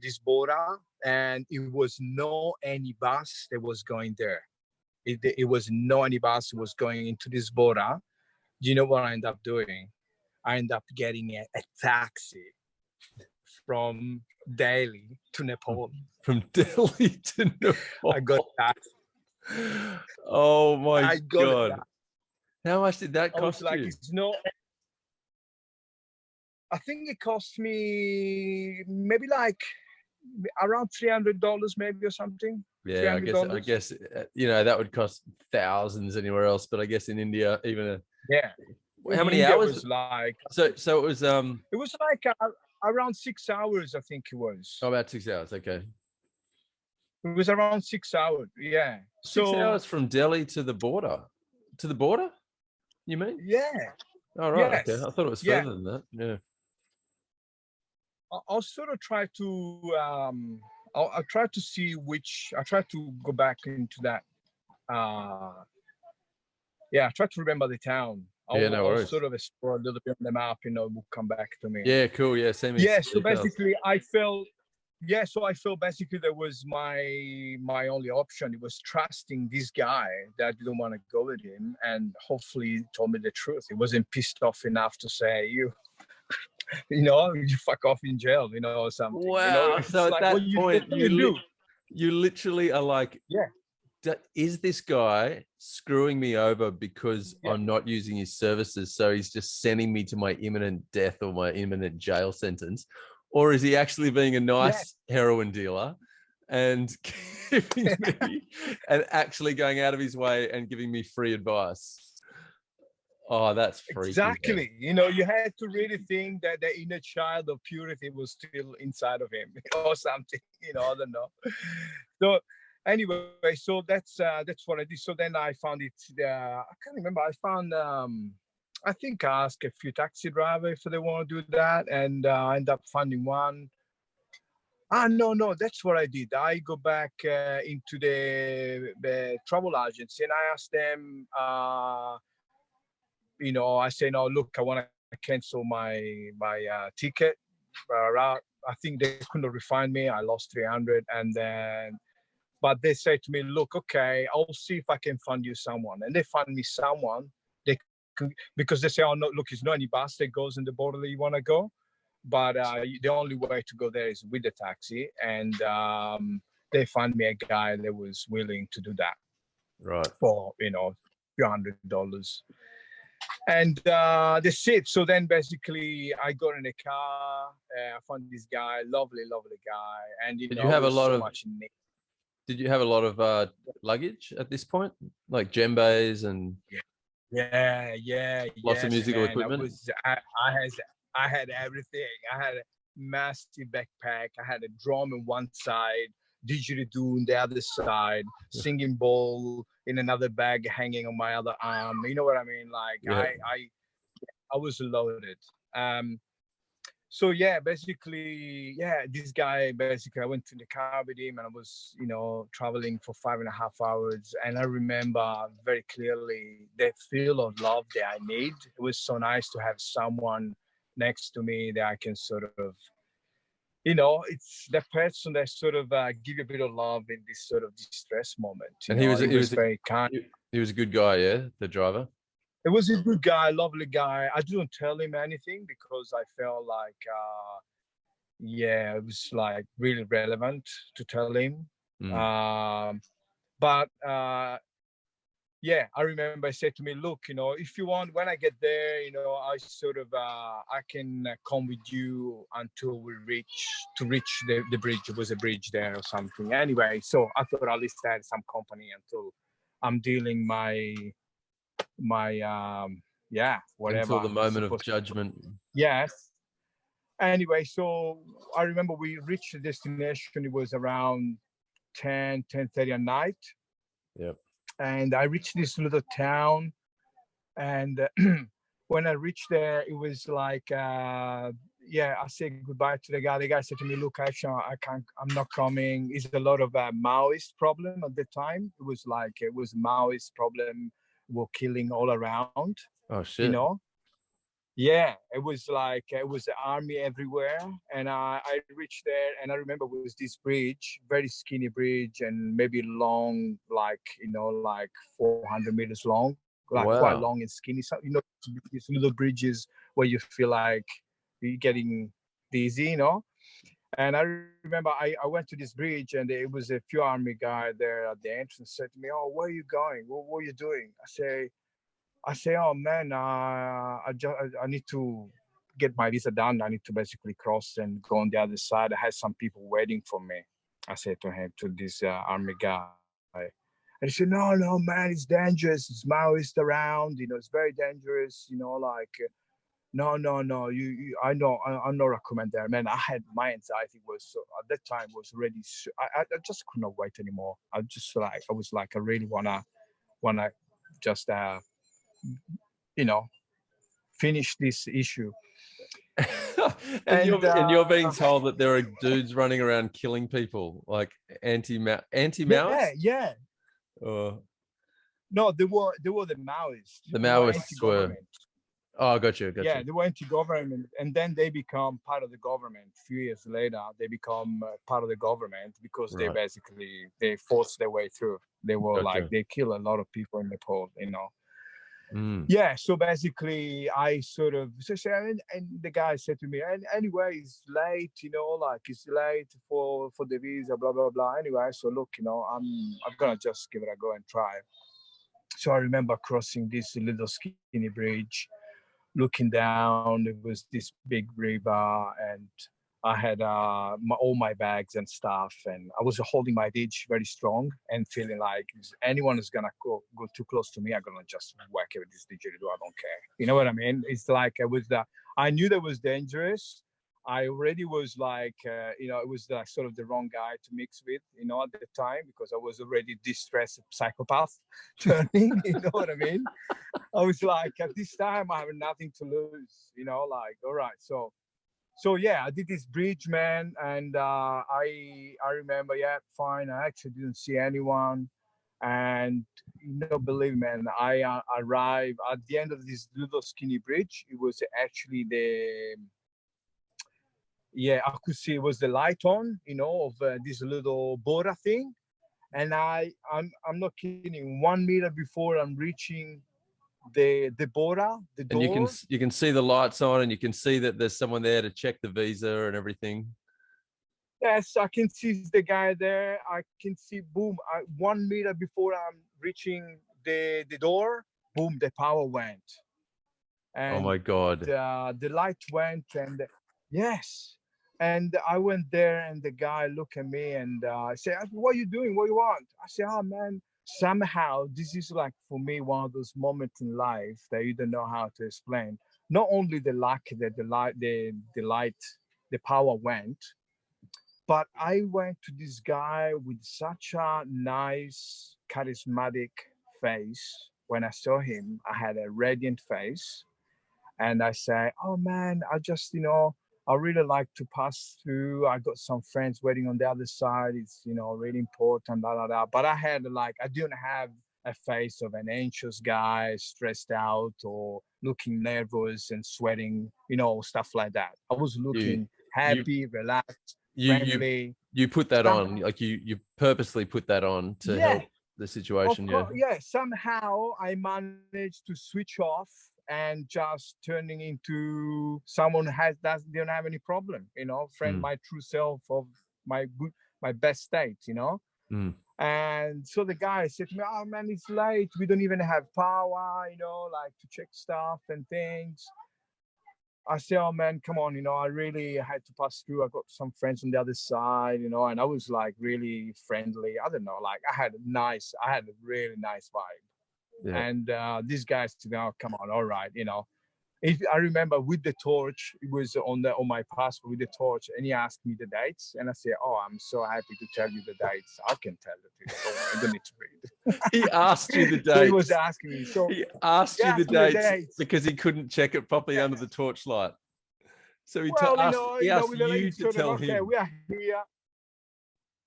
this border, and it was no any bus that was going there. It was no any bus that was going into this border. Do you know what I ended up doing? I ended up getting a taxi from Delhi to Nepal. From Delhi to Nepal. I got a taxi. Oh my God. How much did that cost you? I think it cost me maybe like around $300 maybe or something. Yeah, I guess you know that would cost thousands anywhere else, but I guess in India even how many hours? Was like so it was like around 6 hours, I think it was. Oh, about 6 hours. Okay. It was around 6 hours. Yeah. 6 hours from Delhi to the border. To the border? You mean? Yeah. Oh, right. Yes. Okay. I thought it was further than that. Yeah. I'll sort of try to I'll try to see I try to go back into that. I try to remember the town. I'll sort of explore a little bit on the map, will come back to me. Yeah, cool. Yeah, same. Yeah, so basically I felt basically that was my only option. It was trusting this guy that I didn't want to go with him, and hopefully he told me the truth. He wasn't pissed off enough to say, you fuck off in jail, or something. Wow. So at that point, you literally are like, is this guy screwing me over because I'm not using his services? So he's just sending me to my imminent death or my imminent jail sentence. Or is he actually being a nice heroin dealer and giving me and actually going out of his way and giving me free advice? Oh, that's freaky. Exactly. You had to really think that the inner child of purity was still inside of him or something, I don't know. So anyway, so that's what I did. So then I found it, I can't remember. I found, I think I asked a few taxi drivers if they want to do that. And I ended up finding one. No, that's what I did. I go back into the travel agency and I asked them, I say, no, look, I want to cancel my ticket. I think they couldn't refund me. I lost 300. And then, but they say to me, look, okay, I'll see if I can find you someone. And they find me someone. Because they say, oh, no, look, there's no any bus that goes in the border that you want to go. But the only way to go there is with the taxi. And they found me a guy that was willing to do that. Right. For, a few $100. And that's it. So then basically I got in a car. I found this guy, lovely guy. And did you have a lot of Did you have a lot of luggage at this point, like djembes and lots of musical equipment? I had everything. I had a massive backpack. I had a drum on one side, didgeridoo on the other side, singing bowl in another bag hanging on my other arm. You know what I mean? Like I was loaded. So basically, this guy, basically I went to the car with him and I was, traveling for 5.5 hours. And I remember very clearly the feel of love that I need. It was so nice to have someone next to me that I can sort of, it's the person that sort of give you a bit of love in this sort of distress moment. And he was very kind. He was a good guy, yeah, the driver? It was a good guy, lovely guy. I didn't tell him anything because I felt like, yeah, it was like really relevant to tell him. Mm. But yeah, I remember I said to me, look, if you want, when I get there, I sort of, I can come with you until we reach the bridge. It was a bridge there or something. Anyway, so I thought at least I had some company until I'm dealing my yeah, whatever Until the I'm moment of supposed to. judgment. Yes. Anyway, so I remember we reached the destination. It was around 10:30 at night. Yep. And I reached this little town. And when I reached there, it was like, yeah, I said goodbye to the guy. The guy said to me, look, actually, I can't, I'm not coming. It's a lot of Maoist problem at the time. It was Maoist problem. Were killing all around, Oh you shit. know? Yeah, it was like, it was the army everywhere. And I reached there and I remember it was this bridge, very skinny bridge and maybe long, like, like 400 meters long, like quite Wow. long and skinny. So, these little bridges where you feel like you're getting dizzy. And I remember I went to this bridge and it was a few army guy there at the entrance said to me, oh, where are you going? What are you doing? I say, oh man, I need to get my visa done. I need to basically cross and go on the other side. I had some people waiting for me. I said to him, to this army guy. And he said, no, man, it's dangerous. It's Maoist around. It's very dangerous. Like, no. I know, I'm not recommend that, man. I had my anxiety was at that time was already. I just could not wait anymore. I was like, I really wanna just you know finish this issue. and And you're being told that there are dudes running around killing people, like Maoists. yeah. Or No, they were the Maoists. the They were Maoists were. anti-government. Oh, gotcha. Yeah, they were anti-government, and then they become part of the government. A few years later, they become part of the government because Right. they forced their way through. They were Gotcha. they kill a lot of people in Nepal. Mm. Yeah, so basically I sort of and the guy said to me, and anyway, it's late, like it's late for the visa, blah blah blah. Anyway, so look, I'm gonna just give it a go and try. So I remember crossing this little skinny bridge, looking down. It was this big river, and I had all my bags and stuff, and I was holding my ditch very strong and feeling like if anyone is gonna go too close to me, I'm gonna just whack it with this didgeridoo. I don't care. You know what I mean? It's like I knew that was dangerous. I already was like, it was like sort of the wrong guy to mix with, at the time, because I was already distressed psychopath turning. You know what I mean? I was like, at this time, I have nothing to lose. Like, all right, so yeah, I did this bridge, man, and I remember, yeah, fine. I actually didn't see anyone, and believe me, man, I arrived at the end of this little skinny bridge. It was actually I could see it was the light on, of this little Bora thing, and I'm not kidding. 1 meter before I'm reaching the Bora, the And door. you can see the lights on, and you can see that there's someone there to check the visa and everything. Yes, I can see the guy there. I can see, boom, 1 meter before I'm reaching the door, boom, the power went. And oh my God. the light went, and yes. And I went there, and the guy looked at me and said, what are you doing? What do you want? I said, oh, man, somehow this is like, for me, one of those moments in life that you don't know how to explain. Not only the luck that the power went, but I went to this guy with such a nice, charismatic face. When I saw him, I had a radiant face. And I say, oh man, I really like to pass through. I got some friends waiting on the other side. It's, really important, blah, blah, blah. But I didn't have a face of an anxious guy, stressed out or looking nervous and sweating, stuff like that. I was looking happy, relaxed, friendly. You put that on, like you purposely put that on to help the Of situation. Yeah. course, yeah. Somehow I managed to switch off and just turning into someone that don't have any problem, friend, Mm, my true self of my good, my best state. mm, And so the guy said to me, "Oh man, it's late. We don't even have power, like to check stuff and things." I say, "Oh man, come on, I really had to pass through. I got some friends on the other side, and I was like really friendly. I don't know, like I had a really nice vibe." yeah. And these guys said, "Oh, come on, all right, If I remember with the torch, it was on my passport with the torch, and he asked me the dates, and I said, "Oh, I'm so happy to tell you the dates. I can tell it to you. Don't worry, you don't need to read." He asked you the So he was dates. asking me. So He asked he you the asked me the dates dates. because he couldn't check it properly Yeah. under the torchlight. So Well, he asked with the you lady to told him, tell "Okay, him. we are here."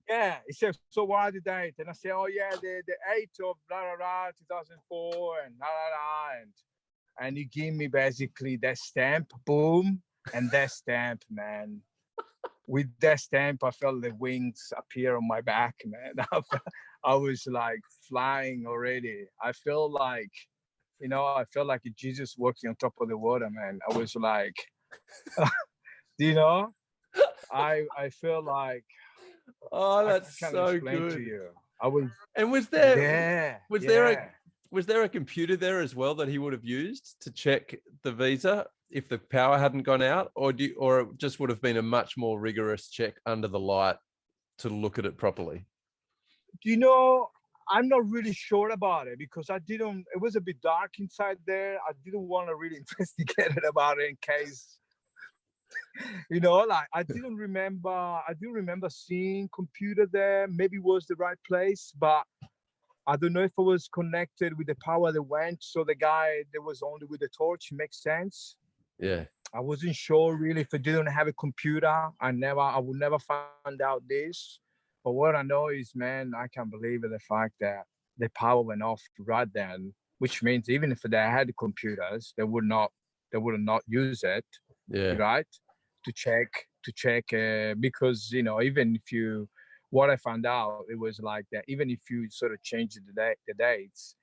Yeah, he said, "So what are the dates?" And I said, "Oh yeah, the 8th of blah blah blah 2004 and blah blah blah," and he gave me basically that stamp, boom, and that stamp, man. With that stamp, I felt the wings appear on my back, man. I was like flying already. I felt like Jesus walking on top of the water, man. I was like, you know, I feel like Oh, I that's can't so explain to good. you. I was, And yeah, was there a yeah. was there a computer there as well that he would have used to check the visa if the power hadn't gone out, or it just would have been a much more rigorous check under the light to look at it properly? You know, I'm not really sure about it because it was a bit dark inside there. I didn't want to really investigate it about it in case, like I didn't remember seeing computer there. Maybe it was the right place, but I don't know if it was connected with the power that went. So the guy that was only with the torch makes sense. Yeah. I wasn't sure really if I didn't have a computer. I would never find out this. But what I know is, man, I can't believe the fact that the power went off right then, which means even if they had computers, they would not use it, Yeah. right? To check, because even if what I found out, it was like that. Even if you sort of change the dates,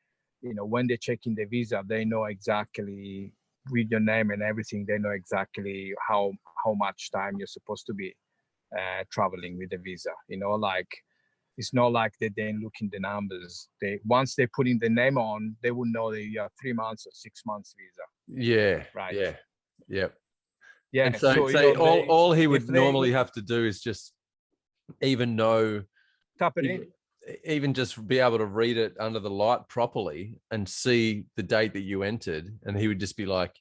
when they're checking the visa, they know exactly with your name and everything. They know exactly how much time you're supposed to be traveling with the visa. Like it's not like they then look in the numbers. They once they put in the name on, they will know that you have 3 months or 6 months visa, Yeah. right? Yeah. Yep. And Yeah. so, So so all he if would they normally have to do is just even know, tap it even, in, even just be able to read it under the light properly and see the date that you entered, and he would just be like,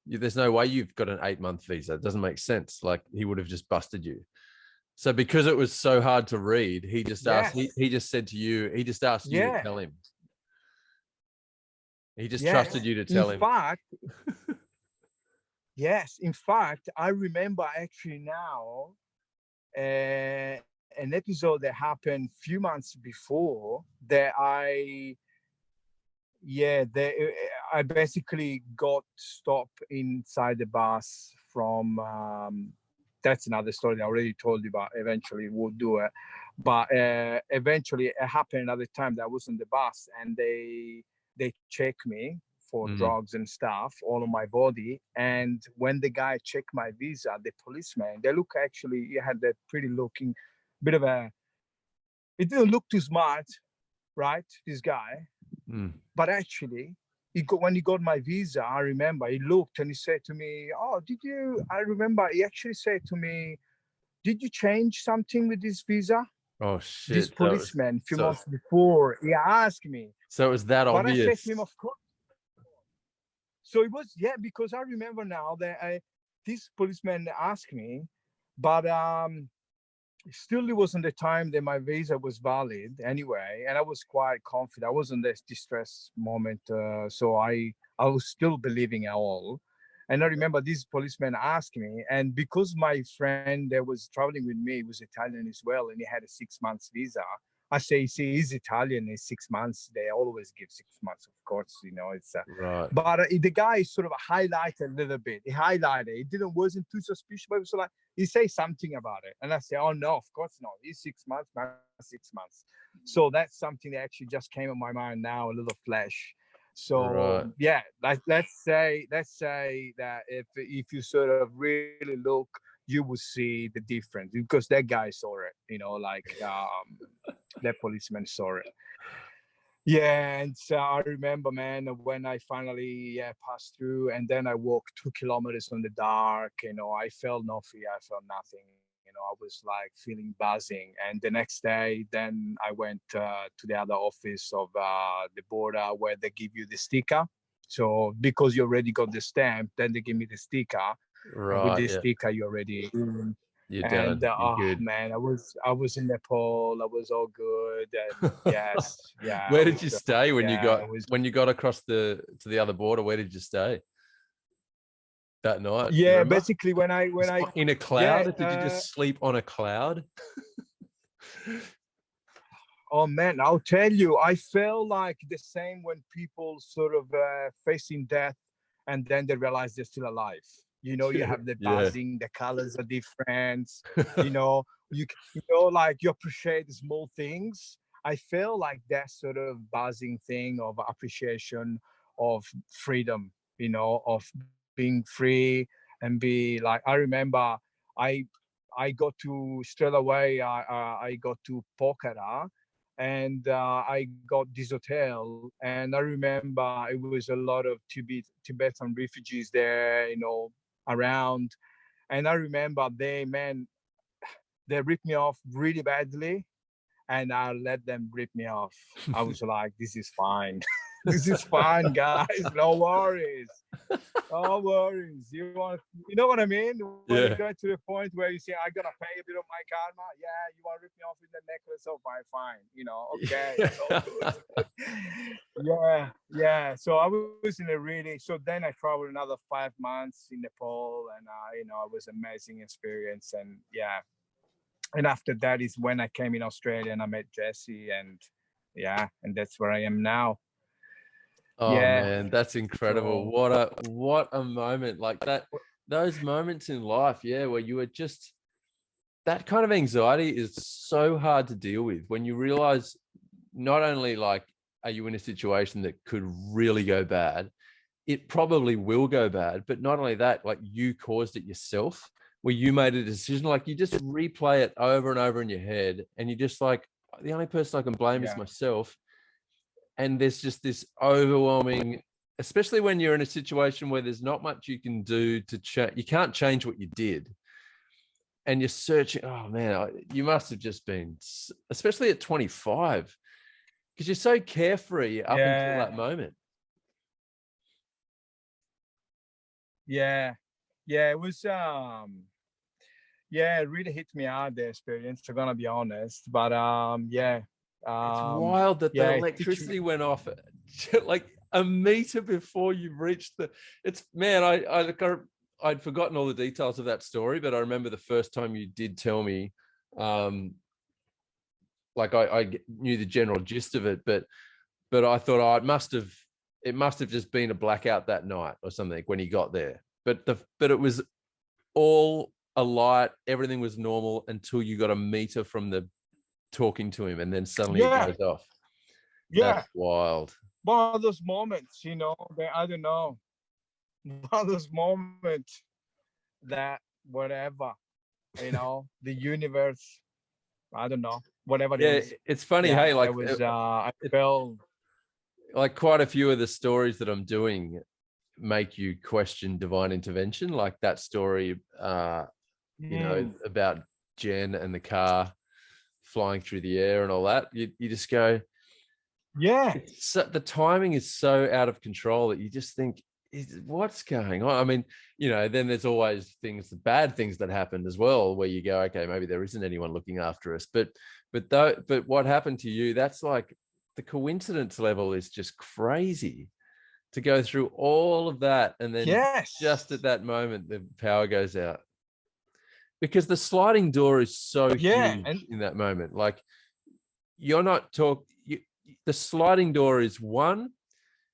"There's no way you've got an 8-month visa. It doesn't make sense." Like he would have just busted you. So because it was so hard to read, he just asked. yes, He just said to you. He just asked you to yeah, tell him. He just trusted yes. you to In tell him. fact, yes. In fact, I remember actually now an episode that happened a few months before that I basically got stopped inside the bus from that's another story I already told you about. Eventually we'll do it, but eventually it happened another time that I was on the bus and they checked me for Mm, drugs and stuff all on my body. And when the guy checked my visa, the policeman, they look actually, he had that pretty looking bit of a, it didn't look too smart, right, this guy. mm. But actually, when he got my visa, I remember he looked and he said to me, "Oh, did you?" I remember he actually said to me, "Did you change something with this visa?" Oh This shit! policeman, a few months before, he asked me. So it was that But I said to obvious. him, "Of course." So it was, yeah, because I remember now that this policeman asked me, but still it wasn't the time that my visa was valid anyway, and I was quite confident. I was in this distress moment, so I was still believing it all. And I remember this policeman asked me, and because my friend that was traveling with me was Italian as well, and he had a 6 months visa, I say, see, he's Italian. It's 6 months. They always give 6 months, of course. You know, it's. Right. But the guy sort of highlighted a little bit. He highlighted. It wasn't too suspicious, but it was like he say something about it, and I say, oh no, of course not. He's 6 months, man, 6 months. So that's something that actually just came in my mind now, a little flash. So Right. yeah, let's say that if you sort of really look, you will see the difference because that guy saw it. You know, like that policeman saw it. Yeah, and so I remember, man, when I finally passed through, and then I walked 2 kilometers in the dark. You know, I felt no fear, I felt nothing. You know, I was like feeling buzzing. And the next day, then I went to the other office of the border where they give you the sticker. So because you already got the stamp, then they give me the sticker, and with Right. this Yeah. sticker, you're already in. You're And done. You're oh good. man, I was in Nepal. I was all good, and yes, yeah, Where I did you was. stay Yeah, it was. when you got across to the other border? Where did you stay that night? Do you Yeah, remember? basically when I In a yeah. cloud? Did you just sleep on a cloud? Oh man, I'll tell you, I felt like the same when people sort of facing death, and then they realize they're still alive. You know, you have the Yeah. buzzing, the colors are different. You know, like you appreciate the small things. I feel like that sort of buzzing thing of appreciation of freedom. You know, of being free and be like. I remember, I I got to straight away. I got to Pokhara, and I got this hotel. And I remember it was a lot of Tibetan refugees there, you know, around. And I remember they ripped me off really badly, and I let them rip me off. I was like, this is fine. This is fine, guys. No worries. No worries. You know what I mean? When you Yeah. go to the point where you say, I'm gonna pay a bit of my karma. Yeah, you want to rip me off with the necklace? Oh, fine. You know, okay, it's all good. Yeah, yeah. So I was in a really. So then I traveled another 5 months in Nepal, and you know, it was amazing experience. And yeah, and after that is when I came in Australia and I met Jesse, and yeah, and that's where I am now. Oh Yeah. man, that's incredible. So What a moment like that. Those moments in life, yeah, where you were just that kind of anxiety is so hard to deal with when you realize not only like are you in a situation that could really go bad, it probably will go bad, but not only that, like you caused it yourself, where you made a decision, like you just replay it over and over in your head, and you just like the only person I can blame is yeah, myself. And there's just this overwhelming, especially when you're in a situation where there's not much you can do to change. You can't change what you did, and you're searching. Oh man, you must have just been, especially at 25, because you're so carefree up until yeah, that moment. yeah, yeah. It was yeah, it really hit me hard, the experience. I'm gonna be honest, but yeah, It's wild that the yeah, it teach me. electricity went off like a meter before you reached the. It's man, I'd forgotten all the details of that story, but I remember the first time you did tell me. Like I knew the general gist of it, but I thought, oh, it must have just been a blackout that night or something when he got there. But it was all a light. Everything was normal until you got a meter from the talking to him, and then suddenly it Yeah, goes off. yeah. That's wild. One of those moments, you know, that I don't know. One of those moments that whatever, you know, the universe, I don't know, whatever it Yeah, is. it's funny. Yeah, Hey, that was I felt. like quite a few of the stories that I'm doing make you question divine intervention. Like that story, about Jen and the car flying through the air and all that. You just go, Yeah, the timing is so out of control that you just think, what's going on? I mean, then there's always the bad things that happened as well, where you go, okay, maybe there isn't anyone looking after us. But what happened to you, that's like the coincidence level is just crazy to go through all of that. And then just at yes, that moment, the power goes out because the sliding door is so yeah, huge and in that moment. Like you're not the sliding door is one,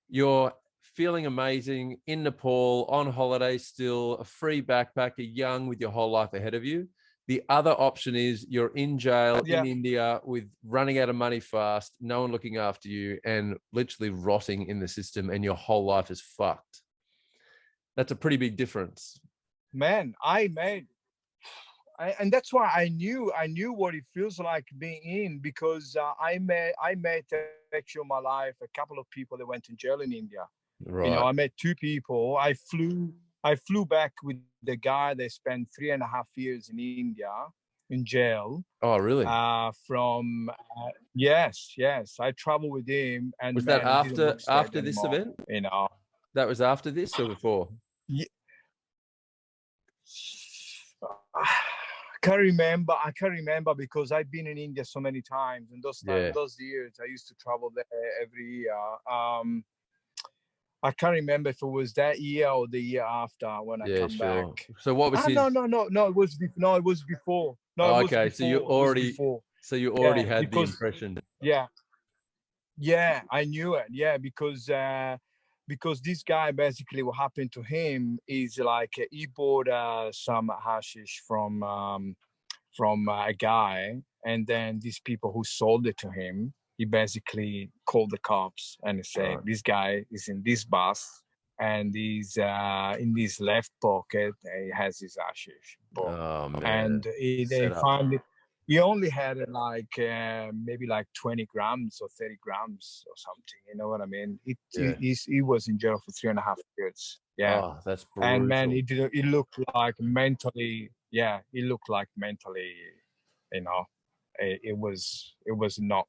you're feeling amazing in Nepal on holiday still, a free backpacker, young with your whole life ahead of you. The other option is you're in jail in India with running out of money fast, no one looking after you, and literally rotting in the system, and your whole life is fucked. That's a pretty big difference. Man, and that's why I knew what it feels like being in, because I met actually in my life a couple of people that went to jail in India. Right. You know, I met two people. I flew back with the guy that spent 3.5 years in India in jail. Oh, really? Yes, I traveled with him. And was that after this event? You know, that was after this or before? Yeah. I can't remember because I've been in India so many times, and those years I used to travel there every year. I can't remember if it was that year or the year after when I come back. So what was his? No, it was before. No, it was okay. before. So you already had the impression. Yeah, I knew it. Yeah, because this guy, basically what happened to him is like he bought some hashish from a guy, and then these people who sold it to him, he basically called the cops and he said, this guy is in this bus and he's in this left pocket, he has his hashish. Oh, man. And they found it. He only had like maybe like 20 grams or 30 grams or something. You know what I mean? He was in jail for 3.5 years. Yeah. Oh, that's brutal. And man, he looked like mentally. Yeah, he looked like mentally. You know, it was not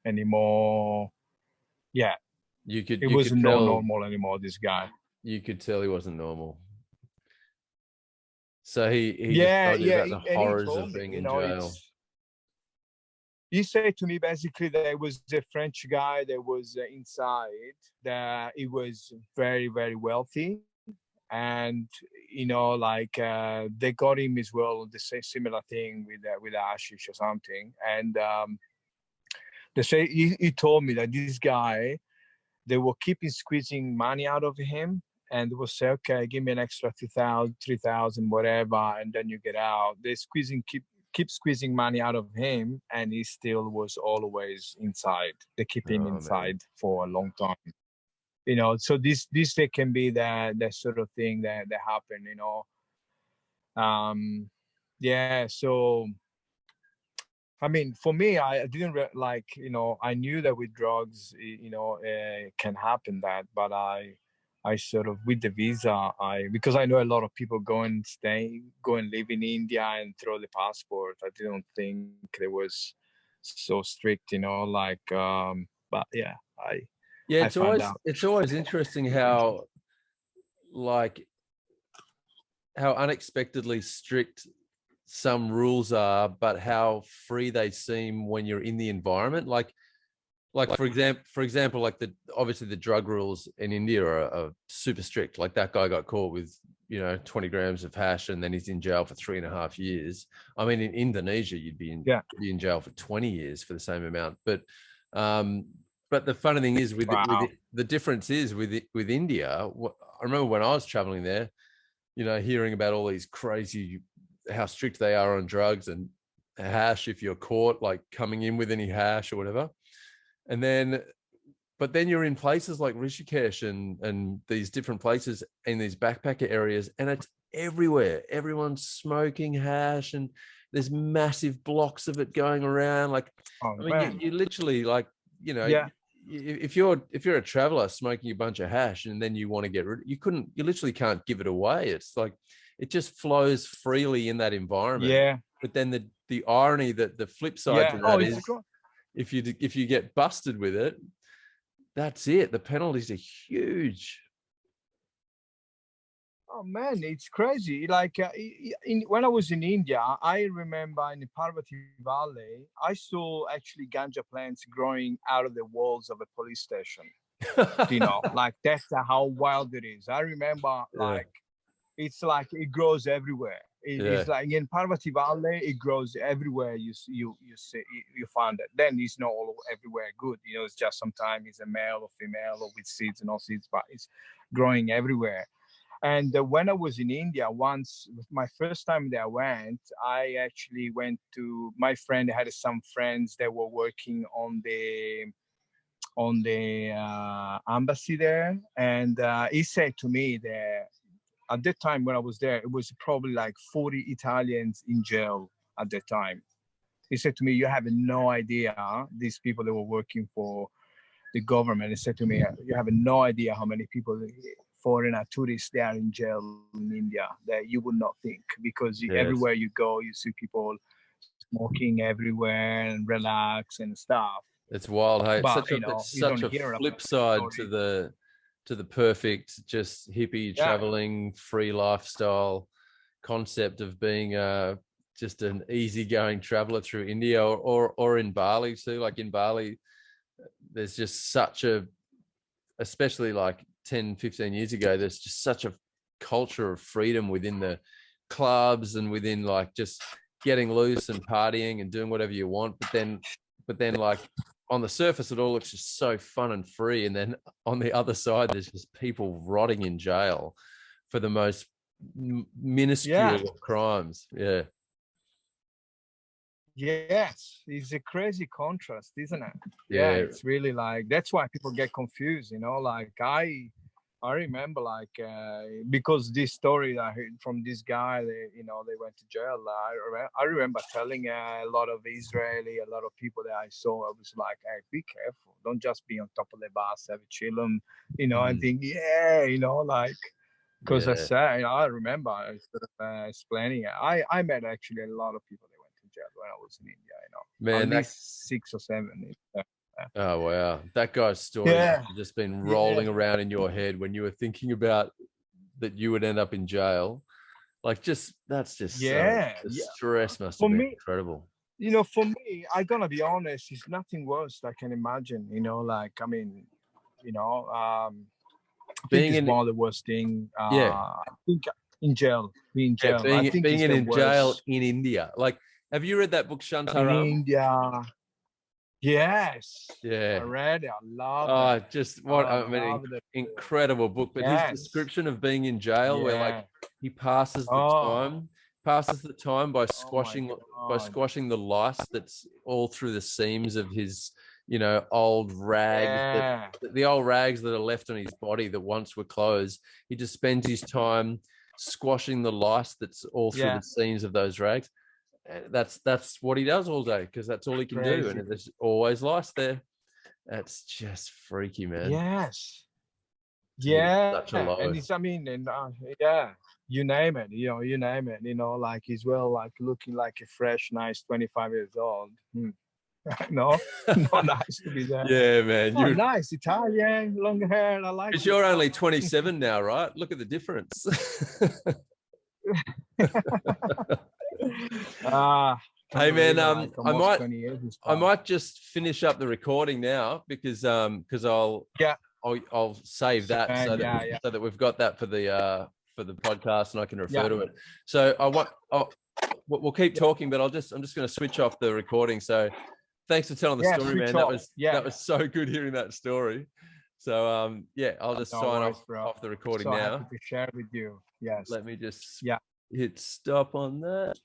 anymore. Yeah. It wasn't normal anymore. This guy. You could tell he wasn't normal. So he just told you about the horrors of being in jail. He said to me basically that it was a French guy that was inside, that he was very, very wealthy. And, you know, like they got him as well, the same similar thing with hashish or something. And they say he told me that this guy, they were keeping squeezing money out of him. And they will say, okay, give me an extra 2,000, 3,000, whatever, and then you get out. They're keep squeezing money out of him, and he still was always inside. They keep him inside for a long time. You know, so this they can be that sort of thing that happen. You know, So, I mean, for me, I didn't you know, I knew that with drugs, you know, can happen that, but I sort of, with the visa, because I know a lot of people go and live in India and throw the passport. I didn't think it was so strict, you know, like, but yeah, it's always interesting how unexpectedly strict some rules are, but how free they seem when you're in the environment. Like for example, like obviously the drug rules in India are super strict. Like that guy got caught with, you know, 20 grams of hash, and then he's in jail for 3.5 years. I mean, in Indonesia, you'd be in jail for 20 years for the same amount. But the funny thing is with the difference is with India. I remember when I was traveling there, you know, hearing about all these crazy, how strict they are on drugs and hash. If you're caught like coming in with any hash or whatever. But then you're in places like Rishikesh and these different places in these backpacker areas, and it's everywhere. Everyone's smoking hash, and there's massive blocks of it going around. Like, you literally, like, you know, if you're a traveler smoking a bunch of hash and then you want to get rid, you literally can't give it away. It's like, it just flows freely in that environment. Yeah. But then the irony, that the flip side to that is, if you get busted with it, that's it. The penalties are huge. Oh man, it's crazy. Like when I was in India, I remember in the Parvati Valley, I saw actually ganja plants growing out of the walls of a police station. You know, like that's how wild it is. I remember, like, it's like it grows everywhere. It's like in Parvati Valley, it grows everywhere. You see, you find it. Then it's not all everywhere good. You know, it's just sometimes it's a male or female or with seeds and no seeds, but it's growing everywhere. And when I was in India, once my first time that I went, I actually went to my friend had some friends that were working on the embassy there, and he said to me that at that time when I was there, it was probably like 40 Italians in jail at that time. He said to me, "You have no idea, these people that were working for the government." He said to me, "You have no idea how many people, foreigner tourists, they are in jail in India that you would not think, because everywhere you go, you see people smoking everywhere and relax and stuff." It's wild, hey. But It's you such don't a hear flip about side it. to the perfect, just hippie traveling, free lifestyle concept of being just an easygoing traveler through India or in Bali too. Like in Bali, there's just such a, especially like 10, 15 years ago, there's just such a culture of freedom within the clubs and within like just getting loose and partying and doing whatever you want. But then like on the surface, it all looks just so fun and free. And then on the other side, there's just people rotting in jail for the most minuscule of crimes. Yeah. Yes, it's a crazy contrast, isn't it? Yeah, it's really like that's why people get confused. Like I remember like because this story I heard from this guy, they went to jail. I remember telling a lot of a lot of people that I saw. I was like, "Hey, be careful! Don't just be on top of the bus, have a chill, and and think, like." Because I remember explaining it. I met actually a lot of people that went to jail when I was in India. man, at least 6 or 7. Oh wow, that guy's story must have just been rolling around in your head when you were thinking about that you would end up in jail. Like that's just the stress must have been incredible. For me, I gotta be honest, it's nothing worse I can imagine. Like I mean, I think it's one of the worst thing. I think in jail, being jail. I think being it's in the jail worst. in India. Like, have you read that book In Shantaram? India. Yes. Yeah. I read it. I love it. Just what I mean, incredible book. But his description of being in jail, where like he passes the time by squashing the lice that's all through the seams of his old rags, the old rags that are left on his body that once were clothes. He just spends his time squashing the lice that's all through the seams of those rags. That's what he does all day, because that's all he can do, and there's always lice there. That's just freaky, man. Yes. Such a low. And it's, I mean, and you name it, you name it, like he's like looking like a fresh, nice 25 years old. No, not nice to be there. Yeah, man. You're nice, Italian, long hair. I like it. Because you're only 27 now, right? Look at the difference. Hey man, I might just finish up the recording now because I'll save that so that we've got that for the podcast and I can refer to it. So we'll keep talking, but I'm just going to switch off the recording. So thanks for telling the story, man. That was so good hearing that story. So I'll just sign off the recording now. Happy to share with you. Yes. Let me just hit stop on that.